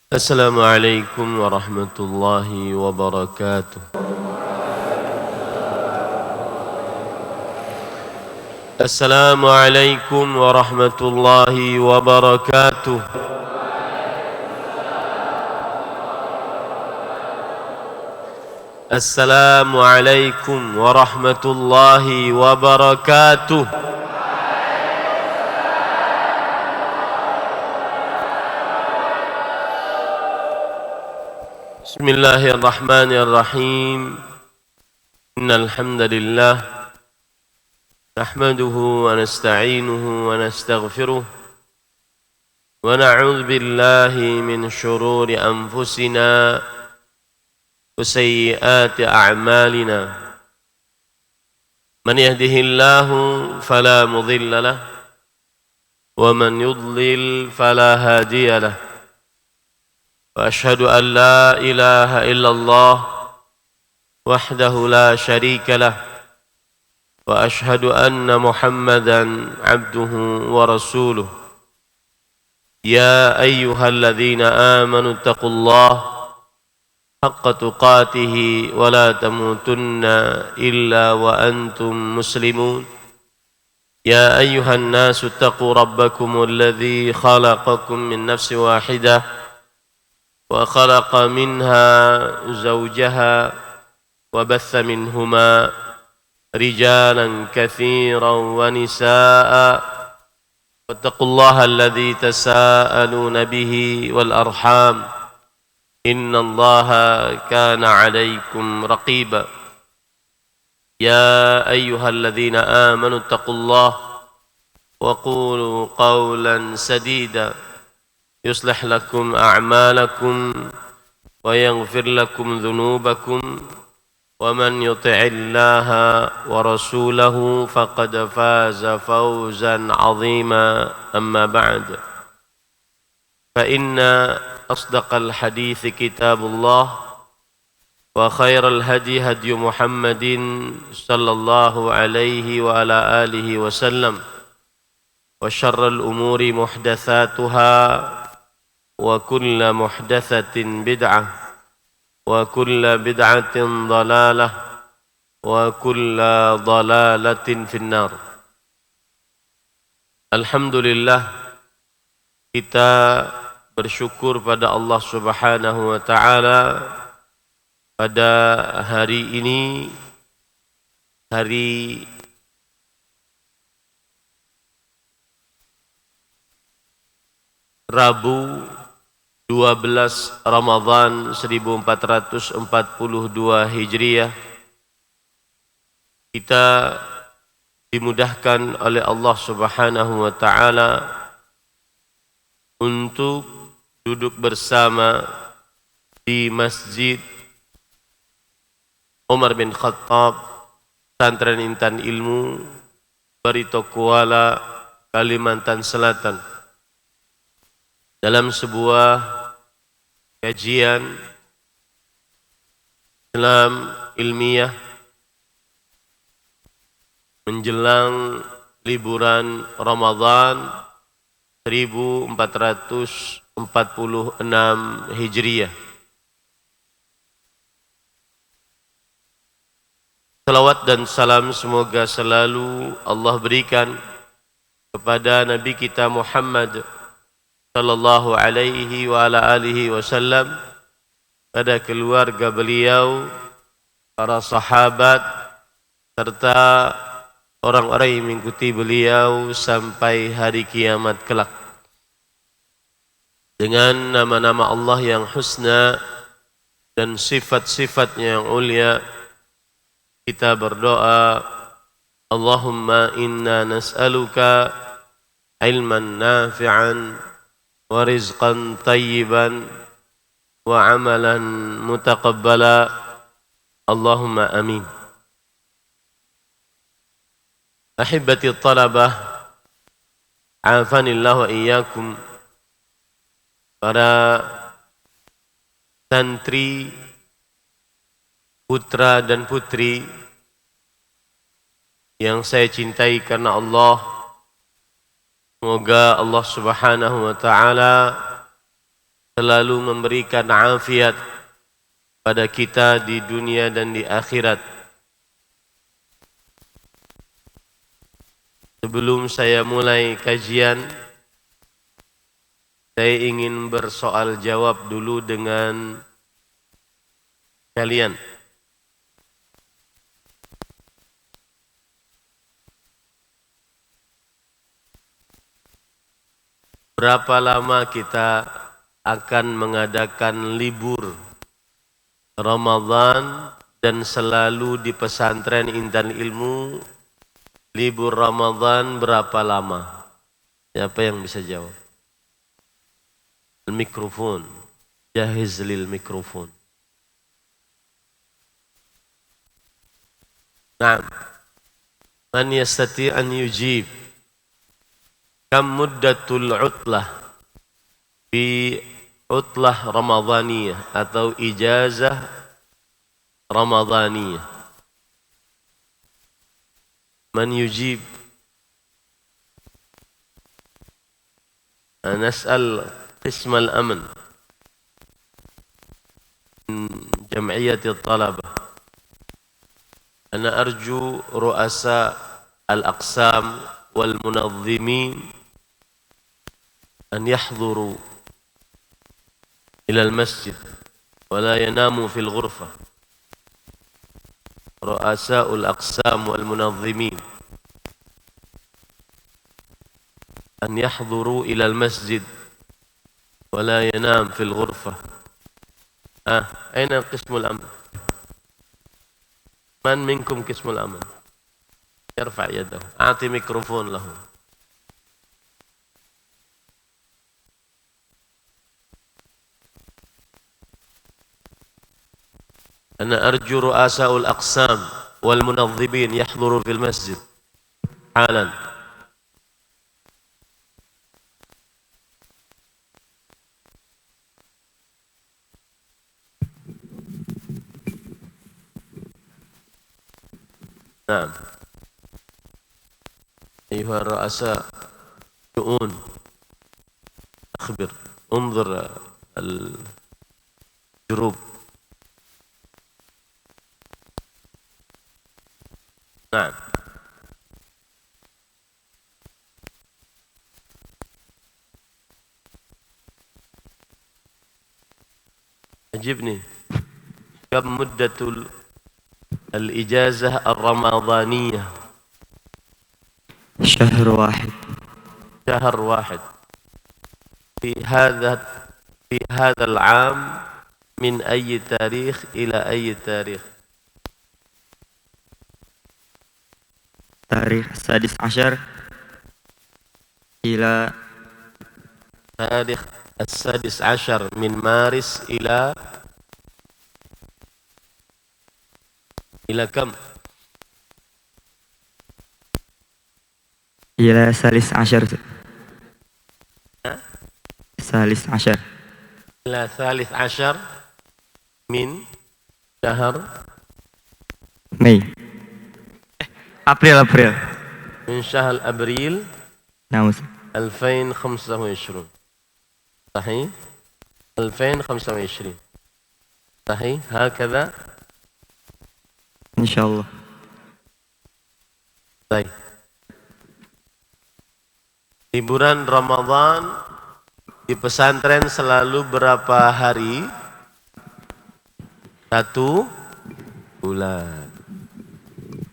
السلام عليكم ورحمة الله وبركاته. السلام عليكم ورحمة الله وبركاته. السلام عليكم ورحمة الله وبركاته. بسم الله الرحمن الرحيم. إن الحمد لله نحمده ونستعينه ونستغفره ونعوذ بالله من شرور أنفسنا وسيئات أعمالنا. من يهده الله فلا مضل له ومن يضلل فلا هادي له. وأشهد أن لا إله إلا الله وحده لا شريك له وأشهد أن محمدا عبده ورسوله. يا أيها الذين آمنوا اتقوا الله حق تقاته ولا تموتن إلا وأنتم مسلمون. يا أيها الناس اتقوا ربكم الذي خلقكم من نفس واحدة وخلق منها زوجها وبث منهما رجالا كثيرا ونساء واتقوا الله الذي تساءلون به والأرحام إن الله كان عليكم رقيبا. يا أيها الذين آمنوا اتقوا الله وقولوا قولا سديدا يصلح لكم أعمالكم ويغفر لكم ذنوبكم ومن يطع الله ورسوله فقد فاز فوزا عظيما. أما بعد فإن أصدق الحديث كتاب الله وخير الهدي هدي محمد صلى الله عليه وعلى آله وسلم وشر الأمور محدثاتها وكل محدثة بدعة وكل بدعة ضلالة وكل ضلالة في النار. Alhamdulillah, kita bersyukur pada Allah Subhanahu wa taala pada hari ini, hari Rabu 12 Ramadhan 1442 Hijriah. Kita dimudahkan oleh Allah Subhanahu wa taala untuk duduk bersama di Masjid Umar bin Khattab, Pesantren Intan Ilmu, Barito Kuala, Kalimantan Selatan, dalam sebuah kajian Islam ilmiah menjelang liburan Ramadan 1446 Hijriah. Salawat dan salam semoga selalu Allah berikan kepada Nabi kita Muhammad sallallahu alaihi wa ala alihi wasallam, pada keluarga beliau, para sahabat, serta orang-orang yang mengikuti beliau sampai hari kiamat kelak. Dengan nama-nama Allah yang husna dan sifat-sifatnya yang ulia, kita berdoa, Allahumma inna nas'aluka ilman nafi'an wa rizqan tayyiban wa amalan mutaqabbala. Allahumma amin. Ahibati talabah, afanillah wa iyyakum. Para santri, putra dan putri yang saya cintai karena Allah, semoga Allah Subhanahu wa taala selalu memberikan afiat pada kita di dunia dan di akhirat. Sebelum saya mulai kajian, saya ingin bersoal jawab dulu dengan kalian. Berapa lama kita akan mengadakan libur Ramadan, dan selalu di pesantren Intan Ilmu libur Ramadan berapa lama? Siapa yang bisa jawab? Mikrofon, jahiz lil mikrofon. Naam, man yastati an yujib. Kam muddatul utlah fi utlah Ramadaniyah atau ijazah Ramadaniyah? Man yujib? Nas'al qism al-amn جمعية الطلبة. أنا أرجو رؤساء الأقسام والمنظمين أن يحضروا إلى المسجد ولا يناموا في الغرفة. رؤساء الأقسام والمنظمين أن يحضروا إلى المسجد ولا ينام في الغرفة. أين قسم الأمن؟ من منكم قسم الأمن؟ يرفع يده. أعطي ميكروفون له. أنا أرجو رؤساء الأقسام والمنظمين يحضروا في المسجد حالا. نعم أيها الرؤساء شؤون، أخبر، انظر الجروب. نعم أجبني، كم مدة الإجازة الرمضانية؟ شهر واحد. شهر واحد. في هذا العام من أي تاريخ إلى أي تاريخ؟ تاريخ 16 إلى تاريخ 16 من مارس إلى كم؟ إلى 13. 13 إلى 13 من شهر ماي. أبريل من شهر أبريل. نعم 2025. صحيح؟ 2025 صحيح هكذا إن شاء الله. طيب، liburan Ramadan di pesantren selalu berapa hari? 1 bulan.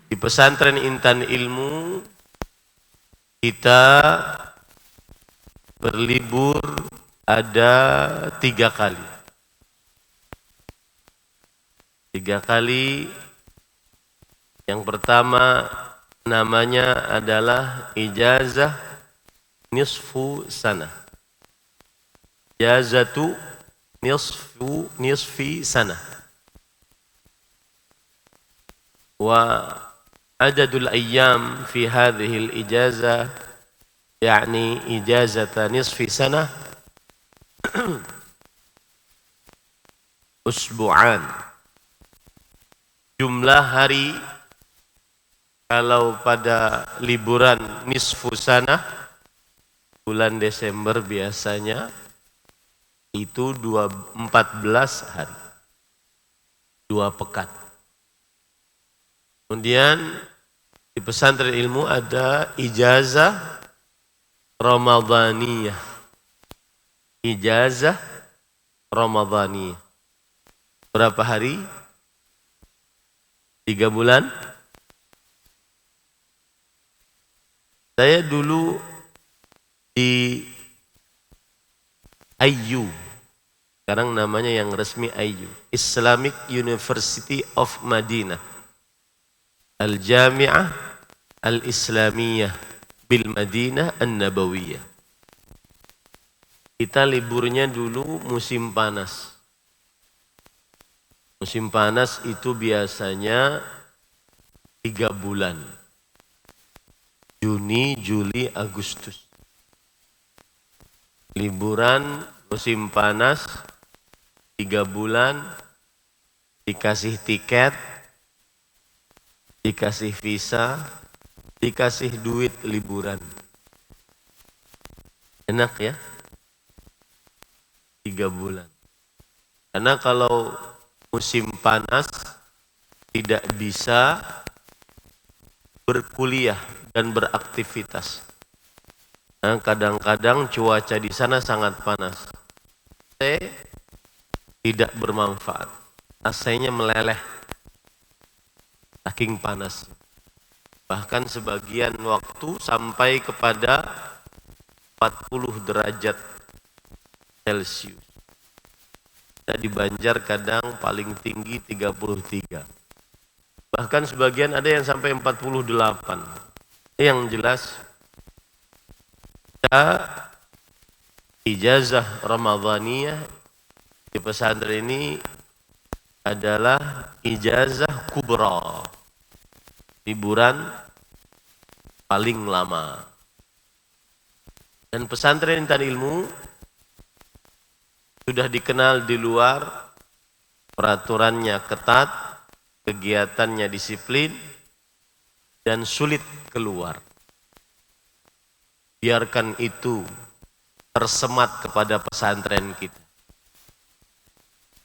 Di pesantren Intan Ilmu kita berlibur ada 3 kali. 3 kali. Yang pertama namanya adalah ijazah nisfu sana. Ijazatu nisfi sana. Wa adadul ayyam fi hadhihi al-ijazah yani ijazata nisfi sana usbu'an. Jumlah hari kalau pada liburan nisfu sana bulan Desember biasanya Itu 14 hari. 2 pekan. Kemudian di pesantren ilmu ada ijazah Ramadhaniyah. Ijazah Ramadhaniyah. Berapa hari? 3 bulan. Saya dulu di IU, sekarang namanya yang resmi IU, Islamic University of Madinah, Al-Jami'ah Al-Islamiyah bil Madinah An-Nabawiyah. Kita liburnya dulu musim panas. Musim panas itu biasanya 3 bulan. Juni, Juli, Agustus. Liburan musim panas 3 bulan, dikasih tiket, dikasih visa, dikasih duit liburan. Enak ya? 3 bulan. Karena kalau musim panas tidak bisa berkuliah dan beraktivitas. Nah, kadang-kadang cuaca di sana sangat panas. Tidak bermanfaat. AC-nya meleleh. Saking panas. Bahkan sebagian waktu sampai kepada 40 derajat Celcius. Nah, di Banjar kadang paling tinggi 33. Bahkan sebagian ada yang sampai 48. Yang jelas ijazah Ramadhaniyah di pesantren ini adalah ijazah kubra, liburan paling lama. Dan pesantren Intan Ilmu sudah dikenal di luar, peraturannya ketat, kegiatannya disiplin, dan sulit keluar. Biarkan itu tersemat kepada pesantren kita.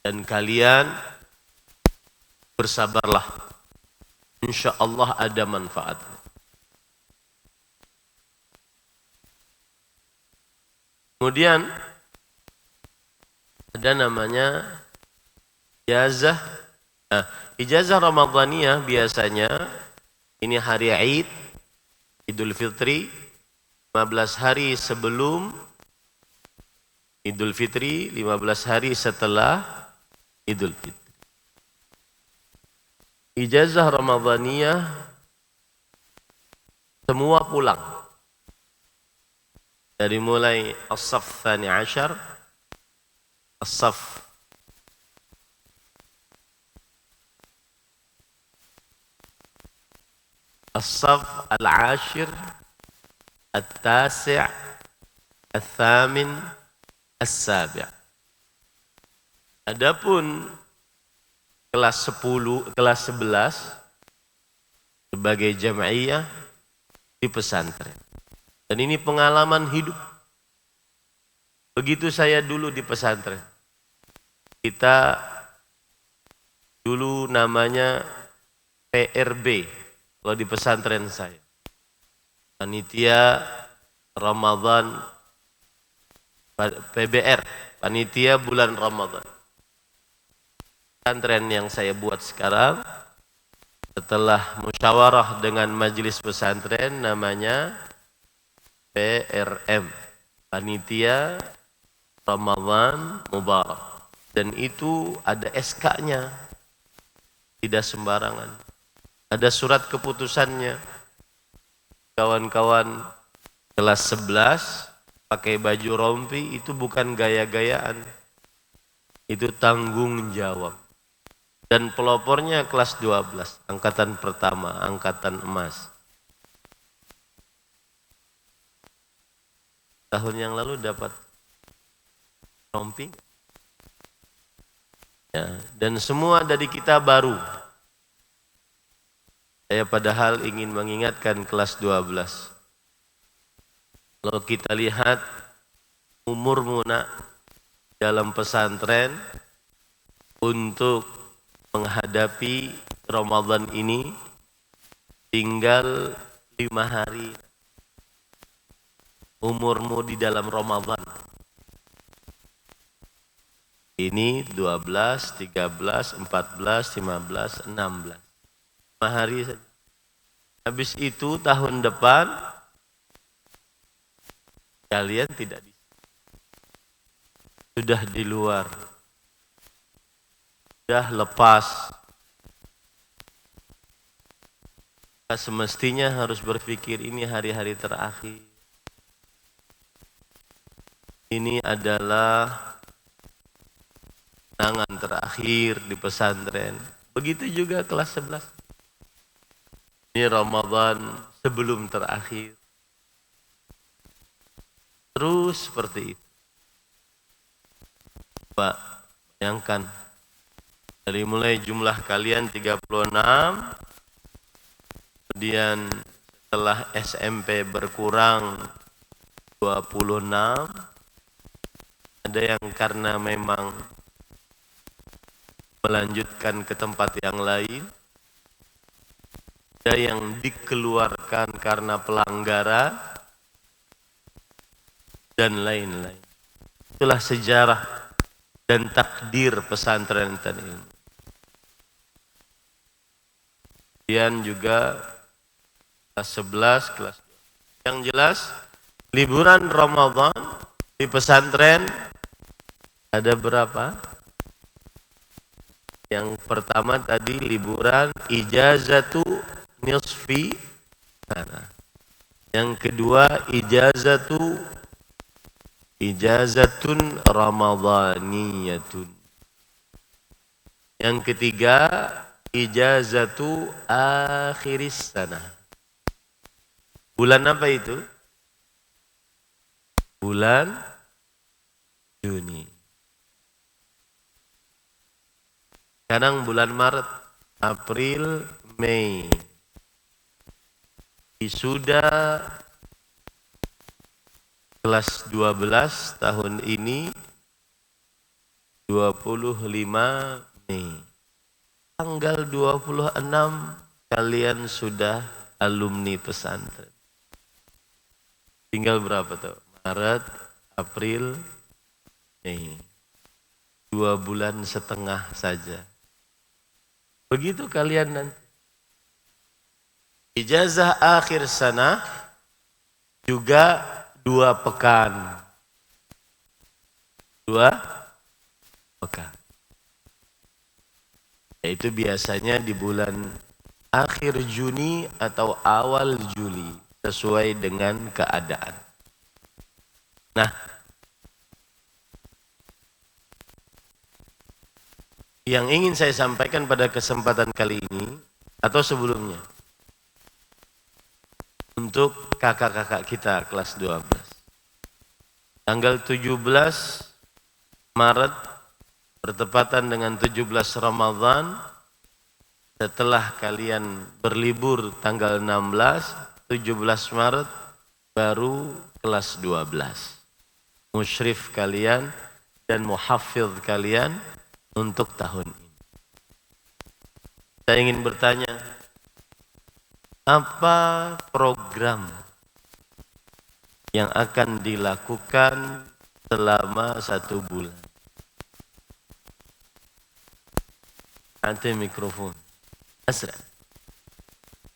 Dan kalian bersabarlah. Insya Allah ada manfaat. Kemudian ada namanya ijazah. Nah, ijazah Ramadhaniyah biasanya ini hari Id, Idul Fitri, 15 hari sebelum Idul Fitri, 15 hari setelah Idul Fitri. Ijazah Ramadhaniyah semua pulang. Dari mulai As-Saff Tsani Asyar, As-Saff As-Saff Al-Ashir, At-Tasi', Al-Thamin, As-Sabi'. Adapun kelas 10, kelas 11 sebagai jam'iyah di pesantren. Dan ini pengalaman hidup. Begitu saya dulu di pesantren. Kita dulu namanya PRB kalau di pesantren saya. Panitia Ramadan, PBR, Panitia Bulan Ramadan. Pesantren yang saya buat sekarang setelah musyawarah dengan majelis pesantren namanya PRM, Panitia Ramadan Mubarak. Dan itu ada SK-nya, tidak sembarangan. Ada surat keputusannya. Kawan-kawan kelas 11 pakai baju rompi itu bukan gaya-gayaan. Itu tanggung jawab. Dan pelopornya kelas 12, angkatan pertama, angkatan emas. Tahun yang lalu dapat rompi. Ya, dan semua dari kita baru. Saya padahal ingin mengingatkan kelas 12. Kalau kita lihat umur Muna dalam pesantren untuk menghadapi Ramadan ini tinggal 5 hari. Umurmu di dalam Ramadan ini 12, 13, 14, 15, 16. 5 hari saja. Habis itu tahun depan kalian tidak di, sudah di luar, sudah lepas. Semestinya harus berpikir ini hari-hari terakhir. Ini adalah kenangan terakhir di pesantren. Begitu juga kelas 11. Ini Ramadan sebelum terakhir. Terus seperti itu. Pak, bayangkan. Dari mulai jumlah kalian 36, kemudian setelah SMP berkurang 26, ada yang karena memang melanjutkan ke tempat yang lain, ada yang dikeluarkan karena pelanggaran, dan lain-lain. Itulah sejarah dan takdir pesantren ini. Kemudian juga kelas 11, kelas 12. Yang jelas, liburan Ramadan di pesantren ada berapa? Yang pertama tadi liburan ijazatu nisfi sana. Yang kedua ijazatun ramadhaniyatun. Yang ketiga ijazatu akhiris sana. Bulan apa itu? Bulan Juni. Sekarang bulan Maret, April, Mei. Wisuda kelas 12 tahun ini 25 Mei. Tanggal 26 kalian sudah alumni pesantren. Tinggal berapa tuh? Maret, April, Mei. 2 bulan setengah saja. Begitu kalian nanti. Ijazah akhir sana juga 2 pekan. 2 pekan. Yaitu biasanya di bulan akhir Juni atau awal Juli sesuai dengan keadaan. Nah, yang ingin saya sampaikan pada kesempatan kali ini atau sebelumnya untuk kakak-kakak kita kelas 12. Tanggal 17 Maret bertepatan dengan 17 Ramadan, setelah kalian berlibur tanggal 16, 17 Maret baru kelas 12. Musyrif kalian dan muhafidh kalian untuk tahun ini. Saya ingin bertanya, apa program yang akan dilakukan selama 1 bulan? Ante mikrofon. Asra.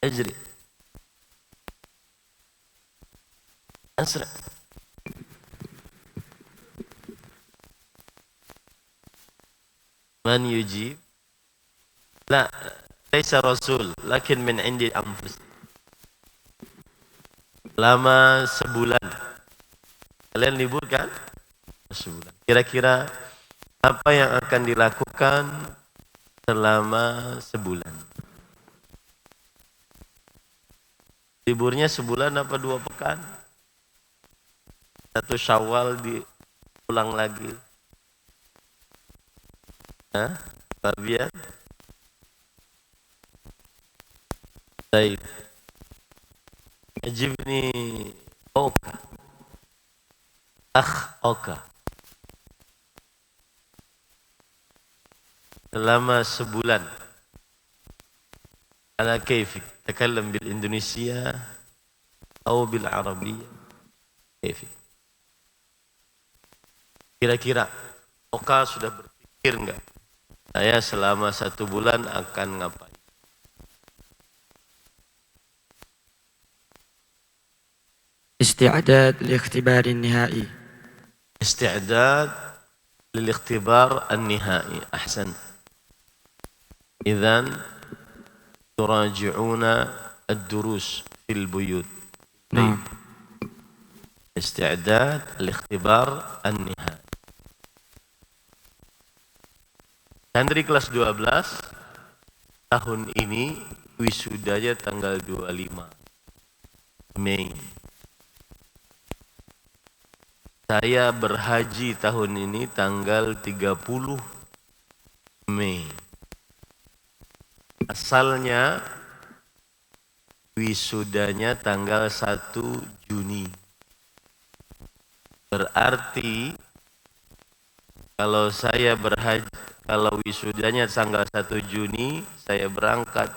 Ajri. Asra. Man yujib? La, laisa rasul, lakin min indi anfus. Lama sebulan. Kalian libur kan? Sebulan. Kira-kira apa yang akan dilakukan selama sebulan? Liburnya sebulan apa 2 pekan? 1 Syawal diulang lagi. Hah? Fabian? Baik. Ajibni Oka. Oka. selama sebulan. Ala kaifik, takallam bil Indonesia atau bil Arabiyah. Kaifik. Kira-kira Oka sudah berpikir enggak? Saya selama 1 bulan akan ngapain? استعداد لاختبار النهائي. استعداد للاختبار النهائي. أحسن. إذن تراجعون الدروس في البيوت. نعم. استعداد الاختبار النهائي. Santri kelas 12 tahun ini wisudanya tanggal 25 Mei. Saya berhaji tahun ini tanggal 30 Mei. Asalnya wisudanya tanggal 1 Juni. Berarti kalau saya berhaji, kalau wisudanya tanggal 1 Juni, saya berangkat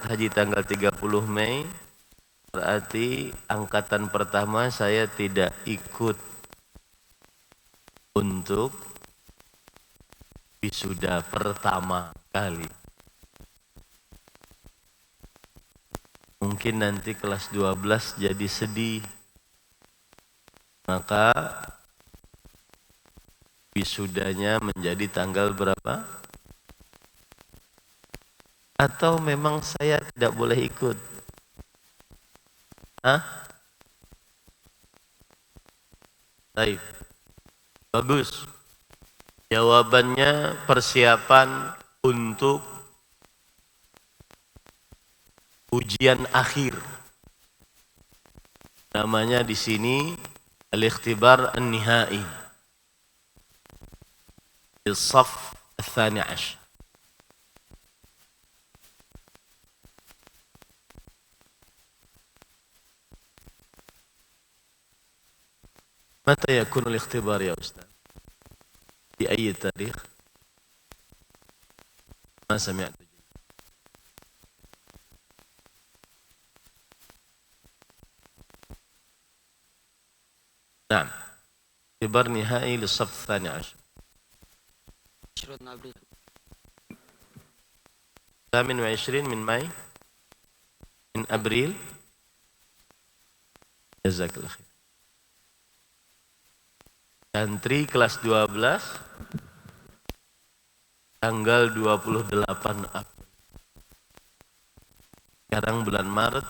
haji tanggal 30 Mei, berarti angkatan pertama saya tidak ikut untuk wisuda pertama kali. Mungkin nanti kelas 12 jadi sedih. Maka wisudanya menjadi tanggal berapa? Atau memang saya tidak boleh ikut? Hah? Baik. Bagus. Jawabannya persiapan untuk ujian akhir. Namanya di sini al-ikhtibar an-nihai. الصف الثاني عشر. متى يكون الاختبار يا أستاذ؟ في أي تاريخ؟ ما سمعت. نعم، اختبار نهائي للصف الثاني عشر. 20 أبريل. 28 من ماي، من أبريل. جزاك الله خير. Santri kelas 12 tanggal 28 April. Sekarang bulan Maret,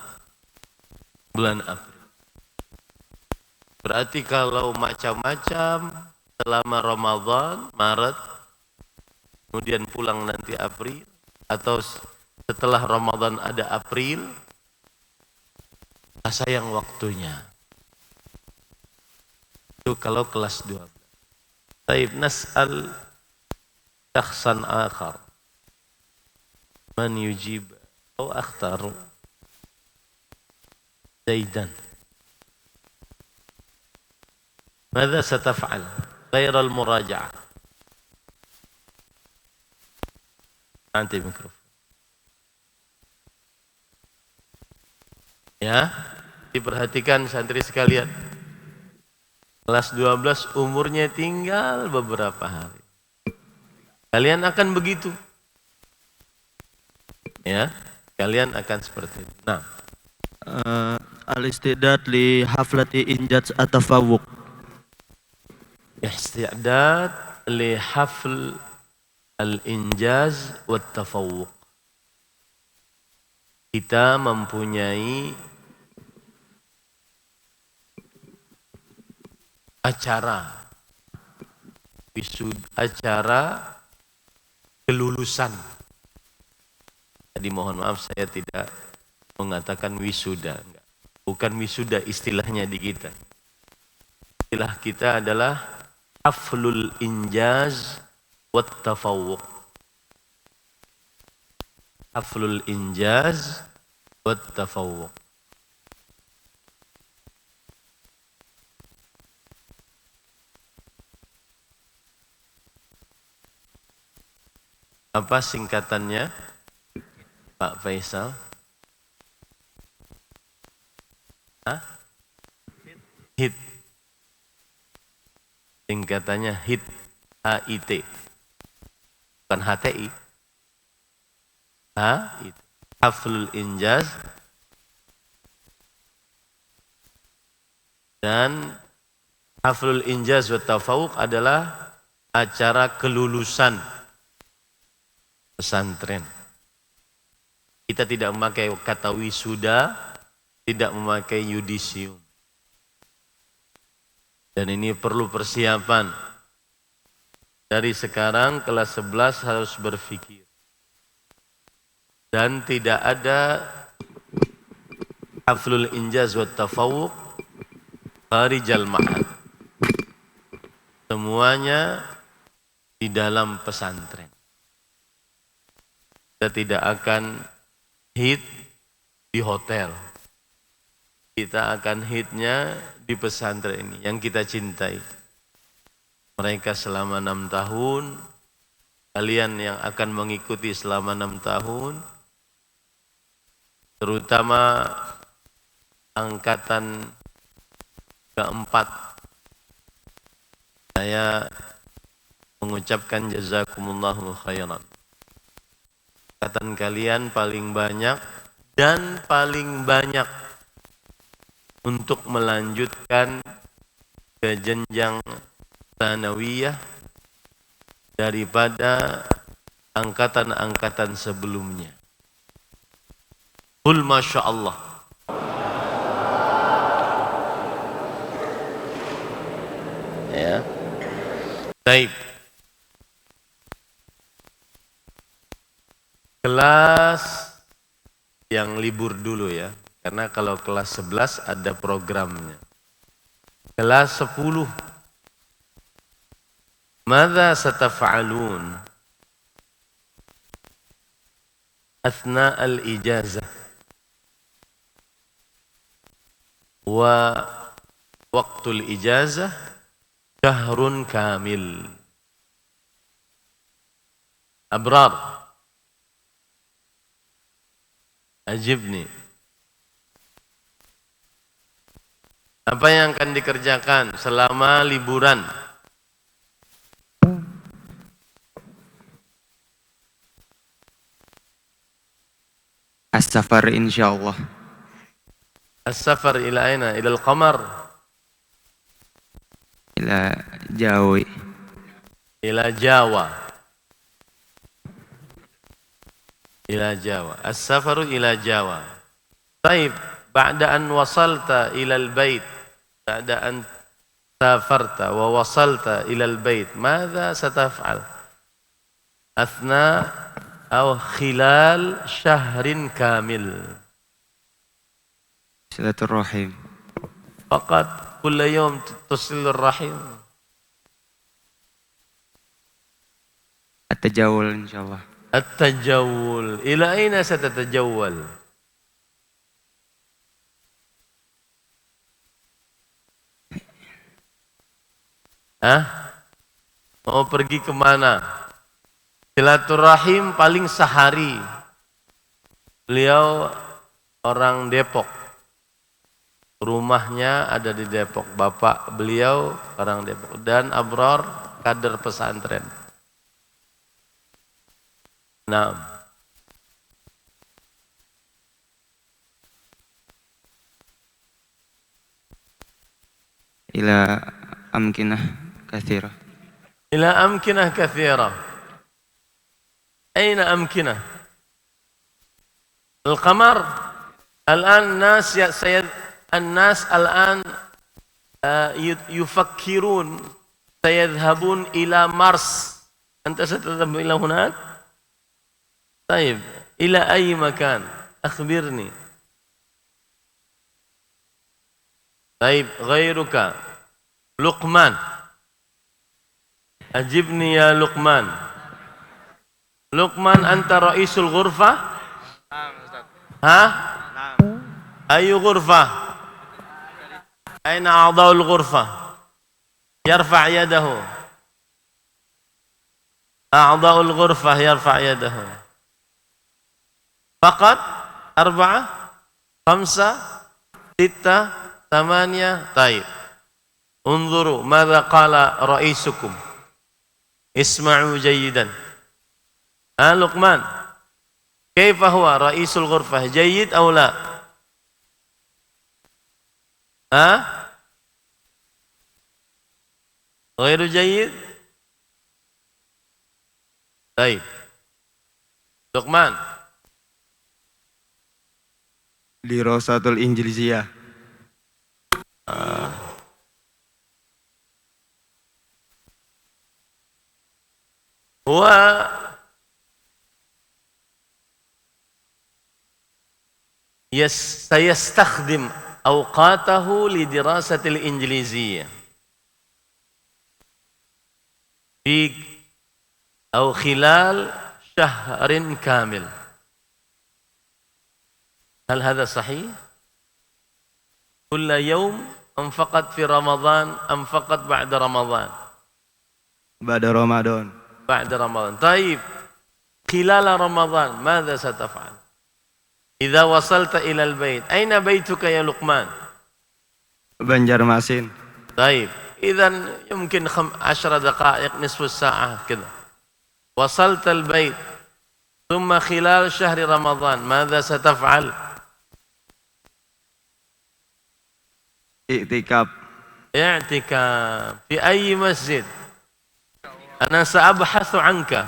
bulan April. Berarti kalau macam-macam selama Ramadan, Maret, kemudian pulang nanti April, atau setelah Ramadan ada April, sayang waktunya. Itu kalau kelas 12. Baik, nas'al syakhsan akhar. Man yujib atau akhtaru Zaidan. Mada sataf'al غير المراجعة؟ Nanti mikrofon. Ya, diperhatikan santri sekalian. Kelas 12 umurnya tinggal beberapa hari. Kalian akan begitu. Ya, kalian akan seperti itu. Nah, الاستعداد لحفلة إنجاز التفوق. استعداد لحفل al-injaz wat tafawuq. Kita mempunyai acara kelulusan. Tadi mohon maaf saya tidak mengatakan wisuda, enggak. Bukan wisuda istilahnya di kita. Istilah kita adalah haflul injaz wat tafawuq. Haflul injaz wat tafawuq. Apa singkatannya, Pak Faisal? Hah? HIT. Singkatannya HIT. HIT. Bukan HTI. HIT. Haflul Injaz. Dan Haflul Injaz wa Tafawuq adalah acara kelulusan pesantren. Kita tidak memakai kata wisuda, tidak memakai yudisium. Dan ini perlu persiapan. Dari sekarang kelas 11 harus berpikir. Dan tidak ada Haflul Injaz wa Tafawuq kharijal ma'had. Semuanya di dalam pesantren. Kita tidak akan hit di hotel. Kita akan hitnya di pesantren ini yang kita cintai. Mereka selama 6 tahun, kalian yang akan mengikuti selama 6 tahun, terutama angkatan keempat, saya mengucapkan jazakumullahu khairan. Angkatan kalian paling banyak dan paling banyak untuk melanjutkan ke jenjang tsanawiyah daripada angkatan-angkatan sebelumnya. Qul masya Allah. Ya. Baik. Kelas yang libur dulu ya. Karena kalau kelas 11 ada programnya. Kelas 10. Madza sataf'alun athna al-ijazah wa waqtul ijazah syahrun kamil. Abrar, ajibni. Apa yang akan dikerjakan selama liburan? As-safar insyaallah. As-safar ila aina? Ila al-qamar? Ila Jawi. Ila Jawa. Ila Jawa. As-safaru ila Jawa. Baik, ba'da an wasalta ila al-bait, ba'da an safarta wa wasalta ila al-bait, madza sataf'al? Athna aw khilal syahrin kamil. Silaturrahim. Faqat kulla yawm tusilur rahim. At-tajawul insyaallah. At-tajawul. Ila aina satatajawwal? Mau pergi kemana? Silaturahim paling sehari. Beliau orang Depok. Rumahnya ada di Depok. Bapak beliau orang Depok. Dan Abrar kader pesantren. Nah. Ila amkinah katsira. Ila amkinah katsira. أين أمكنة؟ القمر الآن الناس الآن يفكرون سيذهبون إلى مارس. أنت ستذهب إلى هناك؟ طيب إلى أي مكان؟ أخبرني. طيب غيرك لقمان، أجبني يا لقمان. Luqman, anta ra'isul ghurfah? Naam, Ustaz. Hah? Naam. Ayu ghurfah? Aina a'dha'ul ghurfah? Yarfa' yadahu. أعضاء الغرفة يرفع يده. فقط 4 5 6 8. طيب انظروا ماذا قال رئيسكم. اسمعوا جيدا. لقمان كيف هو رئيس الغرفة؟ جيد أو لا؟ غير جيد؟ طيب لقمان. Dirasatul Injiliziyah. هو سيستخدم أوقاته لدراسة الإنجليزية في أو خلال شهر كامل. هل هذا صحيح؟ كل يوم أم فقط في رمضان أم فقط بعد رمضان؟ بعد رمضان. بعد رمضان. طيب خلال رمضان ماذا ستفعل؟ إذا وصلت إلى البيت، أين بيتك يا لقمان؟ Banjarmasin. طيب إذن يمكن 10 دقائق نصف ساعة كذا وصلت البيت، ثم خلال شهر رمضان ماذا ستفعل؟ Iktikaf. اعتكاف في أي مسجد؟ أنا سأبحث عنك.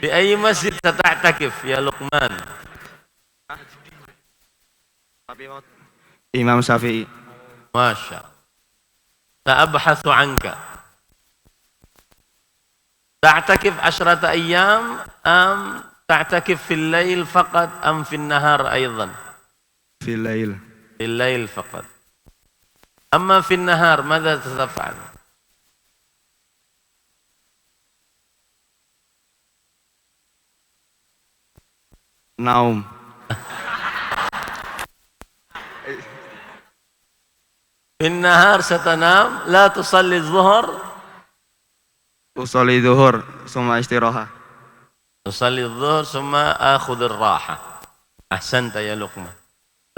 في أي مسجد ستعتكف يا لقمان؟ Imam Syafi'i. ما شاء الله. سأبحث عنك. تعتكف 10 أيام أم تعتكف في الليل فقط أم في النهار أيضا؟ في الليل. في الليل فقط. أما في النهار ماذا تفعل؟ Naum. في النهار ستنام لا تصلي الظهر؟ Usolli zuhur, summa istiraha. تصلي الظهر ثم آخذ الراحة. أحسنت يا لقمان،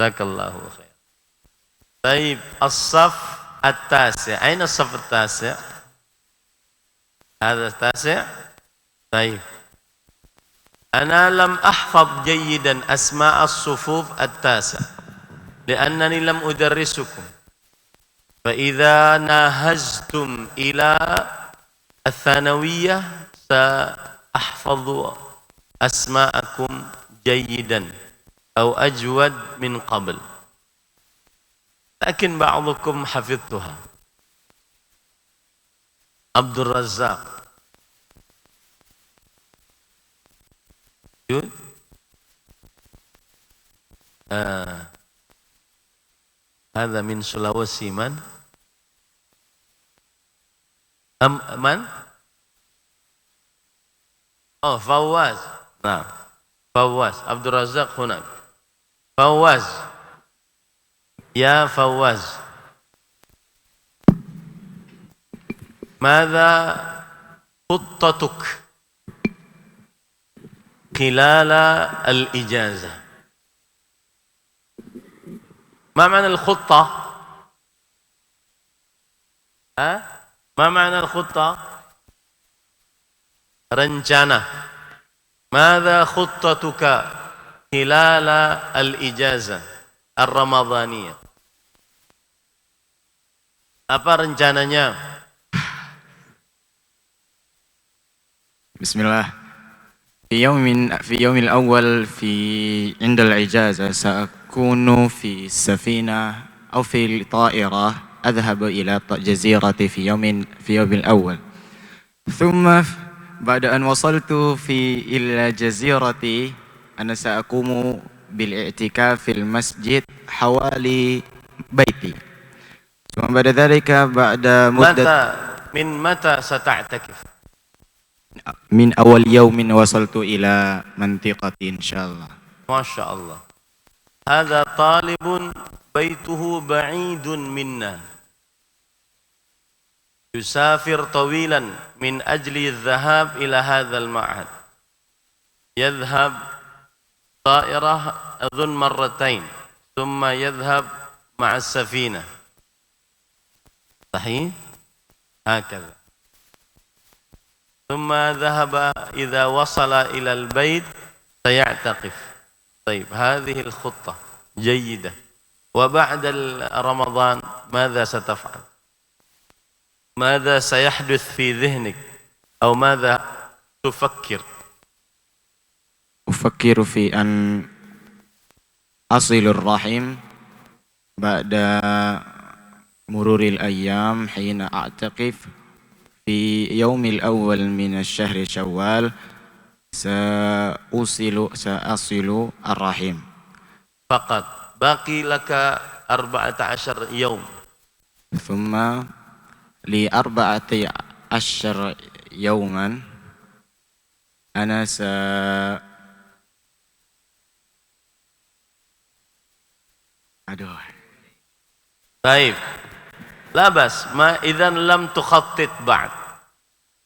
جزاك الله خير. طيب الصف التاسع، أين الصف التاسع؟ هذا التاسع. طيب أنا لم أحفظ جيدا أسماء الصفوف التاسع لأنني لم أدرسكم، فإذا ناهزتم إلى الثانوية سأحفظ أسماءكم جيدا أو أجود من قبل، لكن بعضكم حفظتها. عبد الرزاق هذا من سلawesi من؟ من؟ فواز. نعم فواز. عبد الرزاق هناك. فواز يا فواز، ماذا خطتك خلال الإجازة؟ ما معنى الخطة؟ ما معنى الخطة؟ rencana. ماذا خطتك خلال الإجازة الرمضانية؟ Apa rencananya? Bismillah. في يوم الأول عند الإجازة سأكون في السفينة أو في الطائرة أذهب إلى جزيرة في يوم الأول، ثم بعد أن وصلت إلى الجزيرة أنا سأقوم بالاعتكاف في المسجد حوالي بيتي، ثم بعد ذلك بعد مدة من متى ستعتكف؟ من أول يوم وصلت إلى منطقتي إن شاء الله. ما شاء الله. هذا طالب بيته بعيد منا يسافر طويلا من أجل الذهاب إلى هذا المعهد، يذهب طائرة أظن مرتين ثم يذهب مع السفينة، صحيح؟ هكذا. ثم ذهب إذا وصل إلى البيت سيعتكف. طيب هذه الخطة جيدة. وبعد رمضان ماذا ستفعل؟ ماذا سيحدث في ذهنك أو ماذا تفكر؟ أفكر في أن أصل الرحم بعد مرور الأيام حين أعتكف في يوم الأول من الشهر شوال سأصل الرحم فقط. باقي لك 14 يوم. ثم ل14 يوما أنا Baik. Labas, ma idzan lam tukhattit ba'd.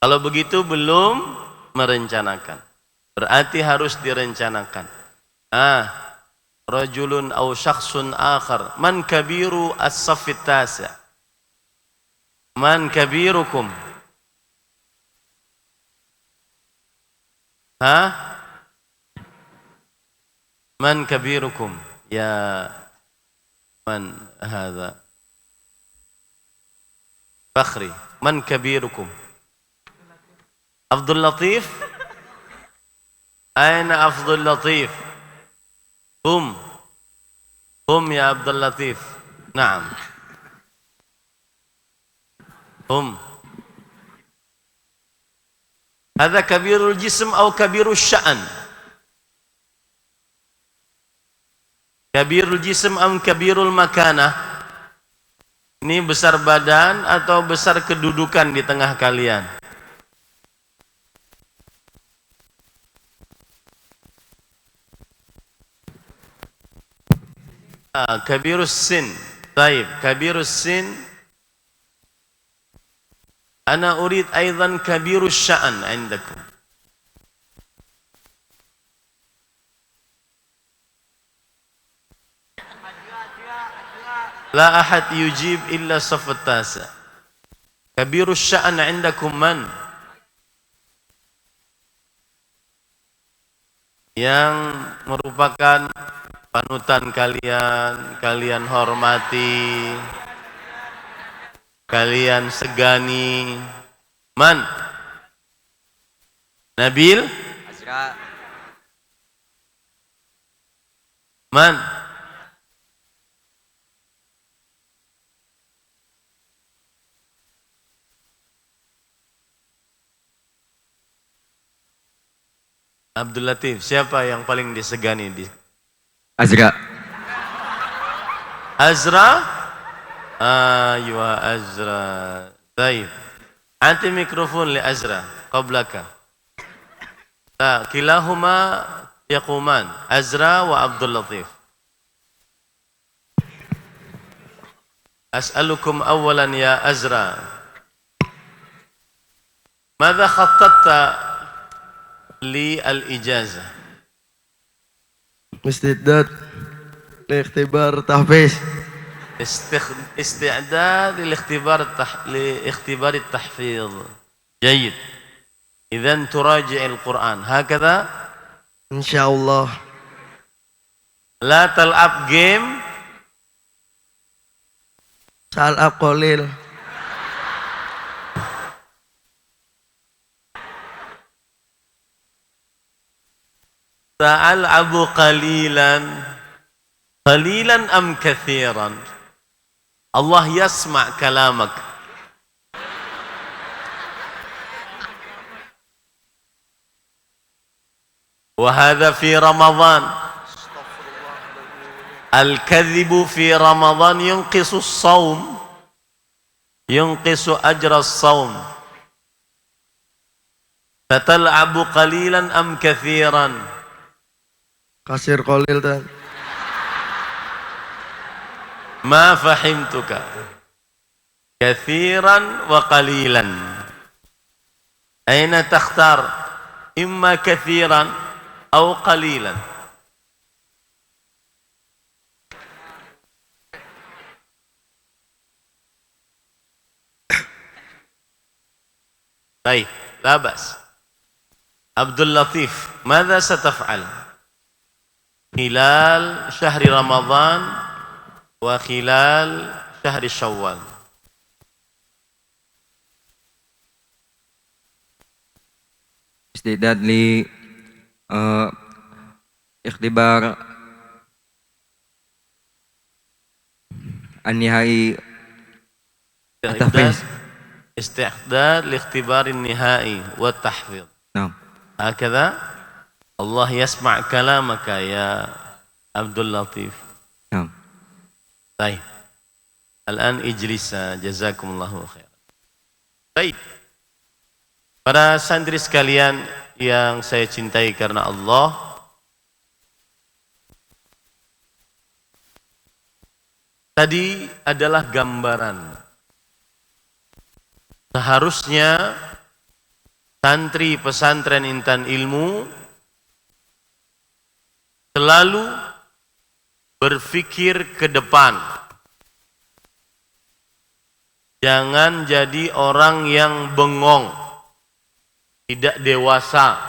Kalau begitu belum merencanakan. Berarti harus direncanakan. Rajulun aw syakhsun akhar, man kabiru as-saff at-tasi'? Man kabirukum? Man kabirukum? Ya man hadha? Fakhri, man kabirukum? Abdul Latif? Aina Abdul Latif? Hum ya Abdul Latif. Naam. Hum. Hadha kabirul jism atau kabirul sya'an? Kabirul jism am kabirul makanah? Ini besar badan atau besar kedudukan di tengah kalian? Kabirus sin. Baik, kabirus sin. Ana urid aidan kabirus sya'an indakum. لا أحد يجيب إلا الصف التاسع. كبير الشأن عندكم من؟ Yang merupakan panutan kalian, kalian hormati, kalian segani. Man? Nabil? Azra. Man? Abdul Latif, siapa yang paling disegani di Azra. Azra? Aywa Azra. Baik. Anti mikrofon li Azra qablaka. La, kilahuma yaquman, Azra wa Abdul Latif. As'alukum awalan ya Azra. Madza khattatta li al-ijazah? Istiddad لاختبار تحفيز. استعداد لاختبار التحفيظ. جيد. إذن تراجع القرآن هكذا إن شاء الله. لا تلعب game. سألعب قليل. سألعب قليلا. قليلا أم كثيرا؟ الله يسمع كلامك. وهذا في رمضان. الكذب في رمضان ينقص الصوم، ينقص أجر الصوم. فتلعب قليلا أم كثيرا؟ Kasir قليل ده. ما فهمتك. kathiran wa qalilan. Aina takhtar? Imma kathiran atau qalilan. Baik, la bas. Abdul Latif, ماذا ستفعل خلال شهر رمضان وخلال شهر شوال؟ استعداد لاختبار النهائي التحفيظ. استعداد لاختبار النهائي والتحفيظ. نعم. هكذا الله يسمع كلامك يا عبد اللطيف. نعم. طيب الآن اجلس جزاكم الله خير. Baik, para santri sekalian yang saya cintai karena Allah, tadi adalah gambaran. Seharusnya santri pesantren Intan Ilmu selalu berpikir ke depan. Jangan jadi orang yang bengong, tidak dewasa.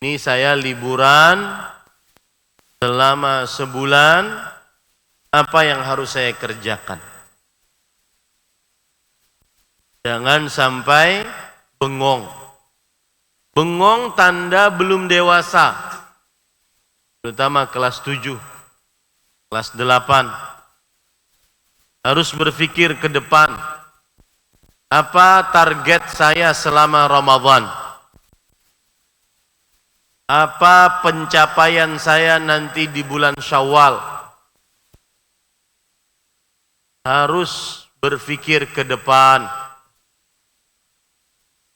Ini saya liburan selama sebulan, apa yang harus saya kerjakan? Jangan sampai bengong. Bengong tanda belum dewasa. Terutama kelas 7, kelas 8. Harus berpikir ke depan. Apa target saya selama Ramadan? Apa pencapaian saya nanti di bulan Syawal? Harus berpikir ke depan.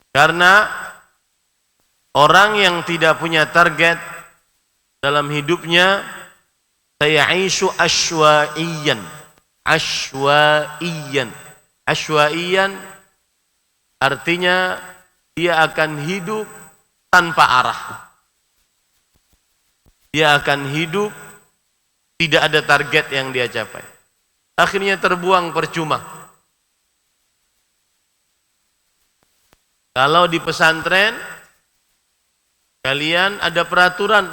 Karena orang yang tidak punya target dalam hidupnya, saya'ishu ashwa'iyan. Ashwa'iyan. Ashwa'iyan artinya dia akan hidup tanpa arah. Dia akan hidup tidak ada target yang dia capai. Akhirnya terbuang percuma. Kalau di pesantren, kalian ada peraturan.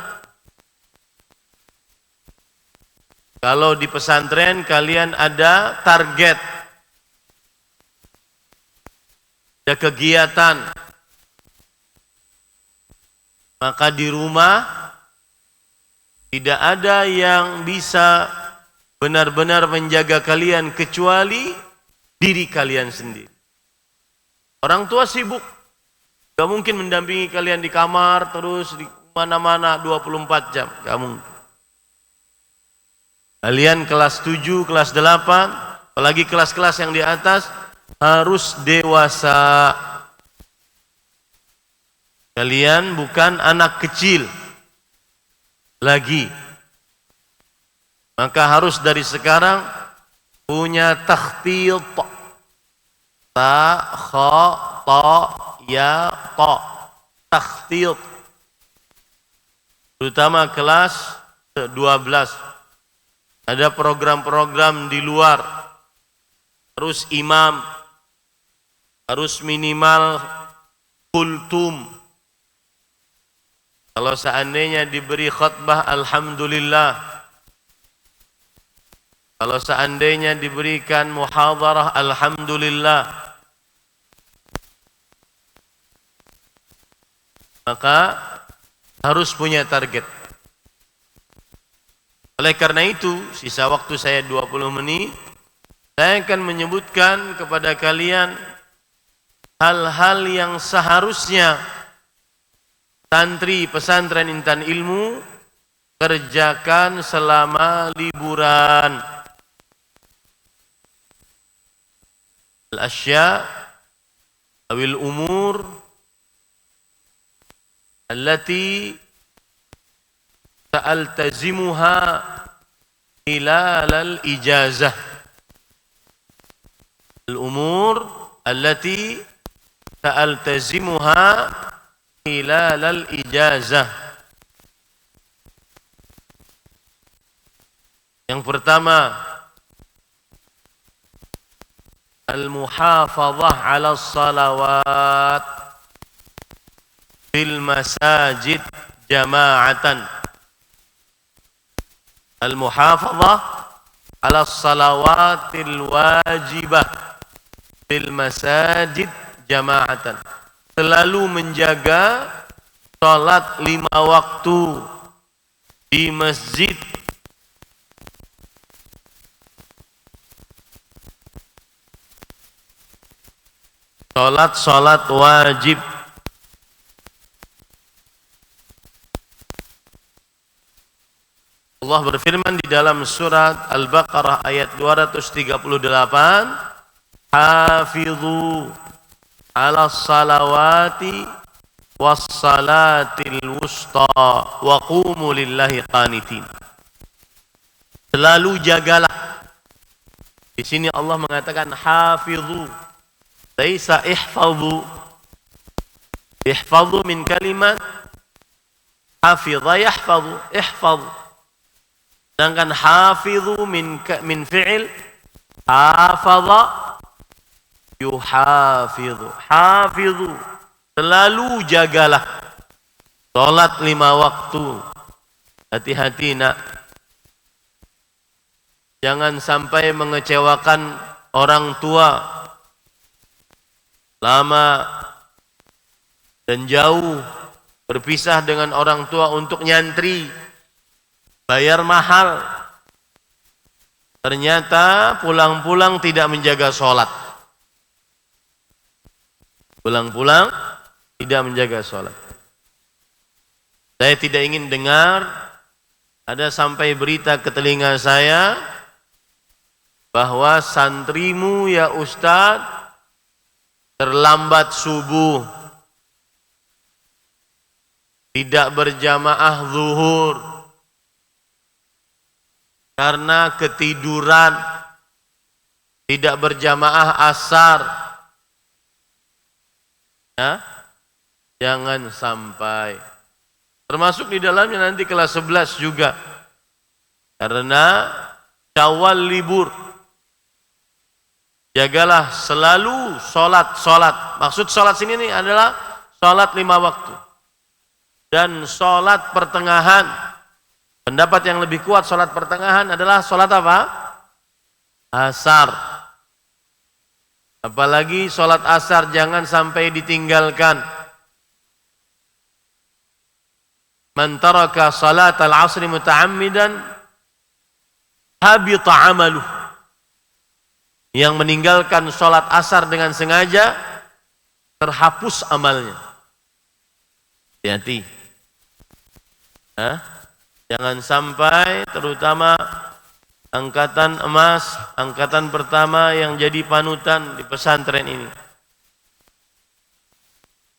Kalau di pesantren, kalian ada target. Ada kegiatan. Maka di rumah, tidak ada yang bisa benar-benar menjaga kalian kecuali diri kalian sendiri. Orang tua sibuk. Gak mungkin mendampingi kalian di kamar terus di mana-mana 24 jam. Gak mungkin. Kalian kelas 7, kelas 8, apalagi kelas-kelas yang di atas harus dewasa. Kalian bukan anak kecil lagi. Maka harus dari sekarang punya takhtil. Ta, kha, ta, ya, ta. Takhtil. Terutama kelas 12. Ada program-program di luar. Harus imam. Harus minimal kultum. Kalau seandainya diberi khutbah, alhamdulillah. Kalau seandainya diberikan muhadarah, alhamdulillah. Maka harus punya target. Oleh karena itu, sisa waktu saya 20 menit, saya akan menyebutkan kepada kalian hal-hal yang seharusnya santri pesantren Intan Ilmu kerjakan selama liburan. Al-asya' awil umur allati sa'altazimuha hilal al-ijazah. Al-umur allati ta'altazimuha hilal al-ijazah. Yang pertama, al-muhafazah 'ala salawat fil masajid jama'atan. Al-muhafazah 'ala salawatil wajibah fil masajid jama'atan. Selalu menjaga salat 5 waktu di masjid salat wajib. Allah berfirman di dalam surat Al-Baqarah ayat 238, Hafidhu ala salawati was salatil wusta wa qumu lillahi qanitin. Selalu jagalah. Di sini Allah mengatakan hafidhu, laisa ihfadhu. Ihfadhu min kalimat hafidha yahfadhu, ihfadhu. Sedangkan hafidhu min fi'il hafadha yuhafidhu. Hafidhu, selalu jagalah salat 5 waktu. Hati-hati nak, jangan sampai mengecewakan orang tua. Lama dan jauh berpisah dengan orang tua untuk nyantri, bayar mahal, ternyata pulang-pulang tidak menjaga sholat. Pulang-pulang tidak menjaga sholat. Saya tidak ingin dengar ada sampai berita ke telinga saya bahwa santrimu ya Ustadz terlambat subuh, tidak berjamaah zuhur karena ketiduran, tidak berjamaah asar. Ya, jangan sampai. Termasuk di dalamnya nanti kelas 11 juga. Karena Syawal libur. Jagalah selalu sholat. Maksud sholat sini nih adalah sholat 5 waktu. Dan sholat pertengahan. Pendapat yang lebih kuat sholat pertengahan adalah sholat apa? Asar. Apalagi sholat asar jangan sampai ditinggalkan. Man taraka salat al-asri muta'ammidan habita amaluh. Yang meninggalkan sholat asar dengan sengaja terhapus amalnya. Hati-hati. Jangan sampai terutama angkatan emas, angkatan pertama yang jadi panutan di pesantren ini.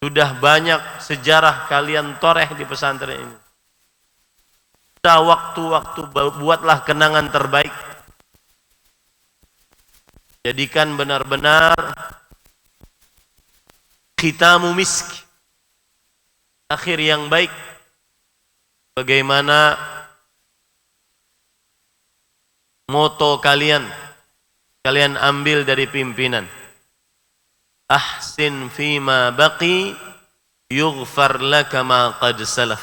Sudah banyak sejarah kalian toreh di pesantren ini. Sudah waktu-waktu buatlah kenangan terbaik. Jadikan benar-benar khitamu misk, akhir yang baik. Bagaimana moto kalian ambil dari pimpinan. Ahsin fima baqi yughfar laka ma qad salaf.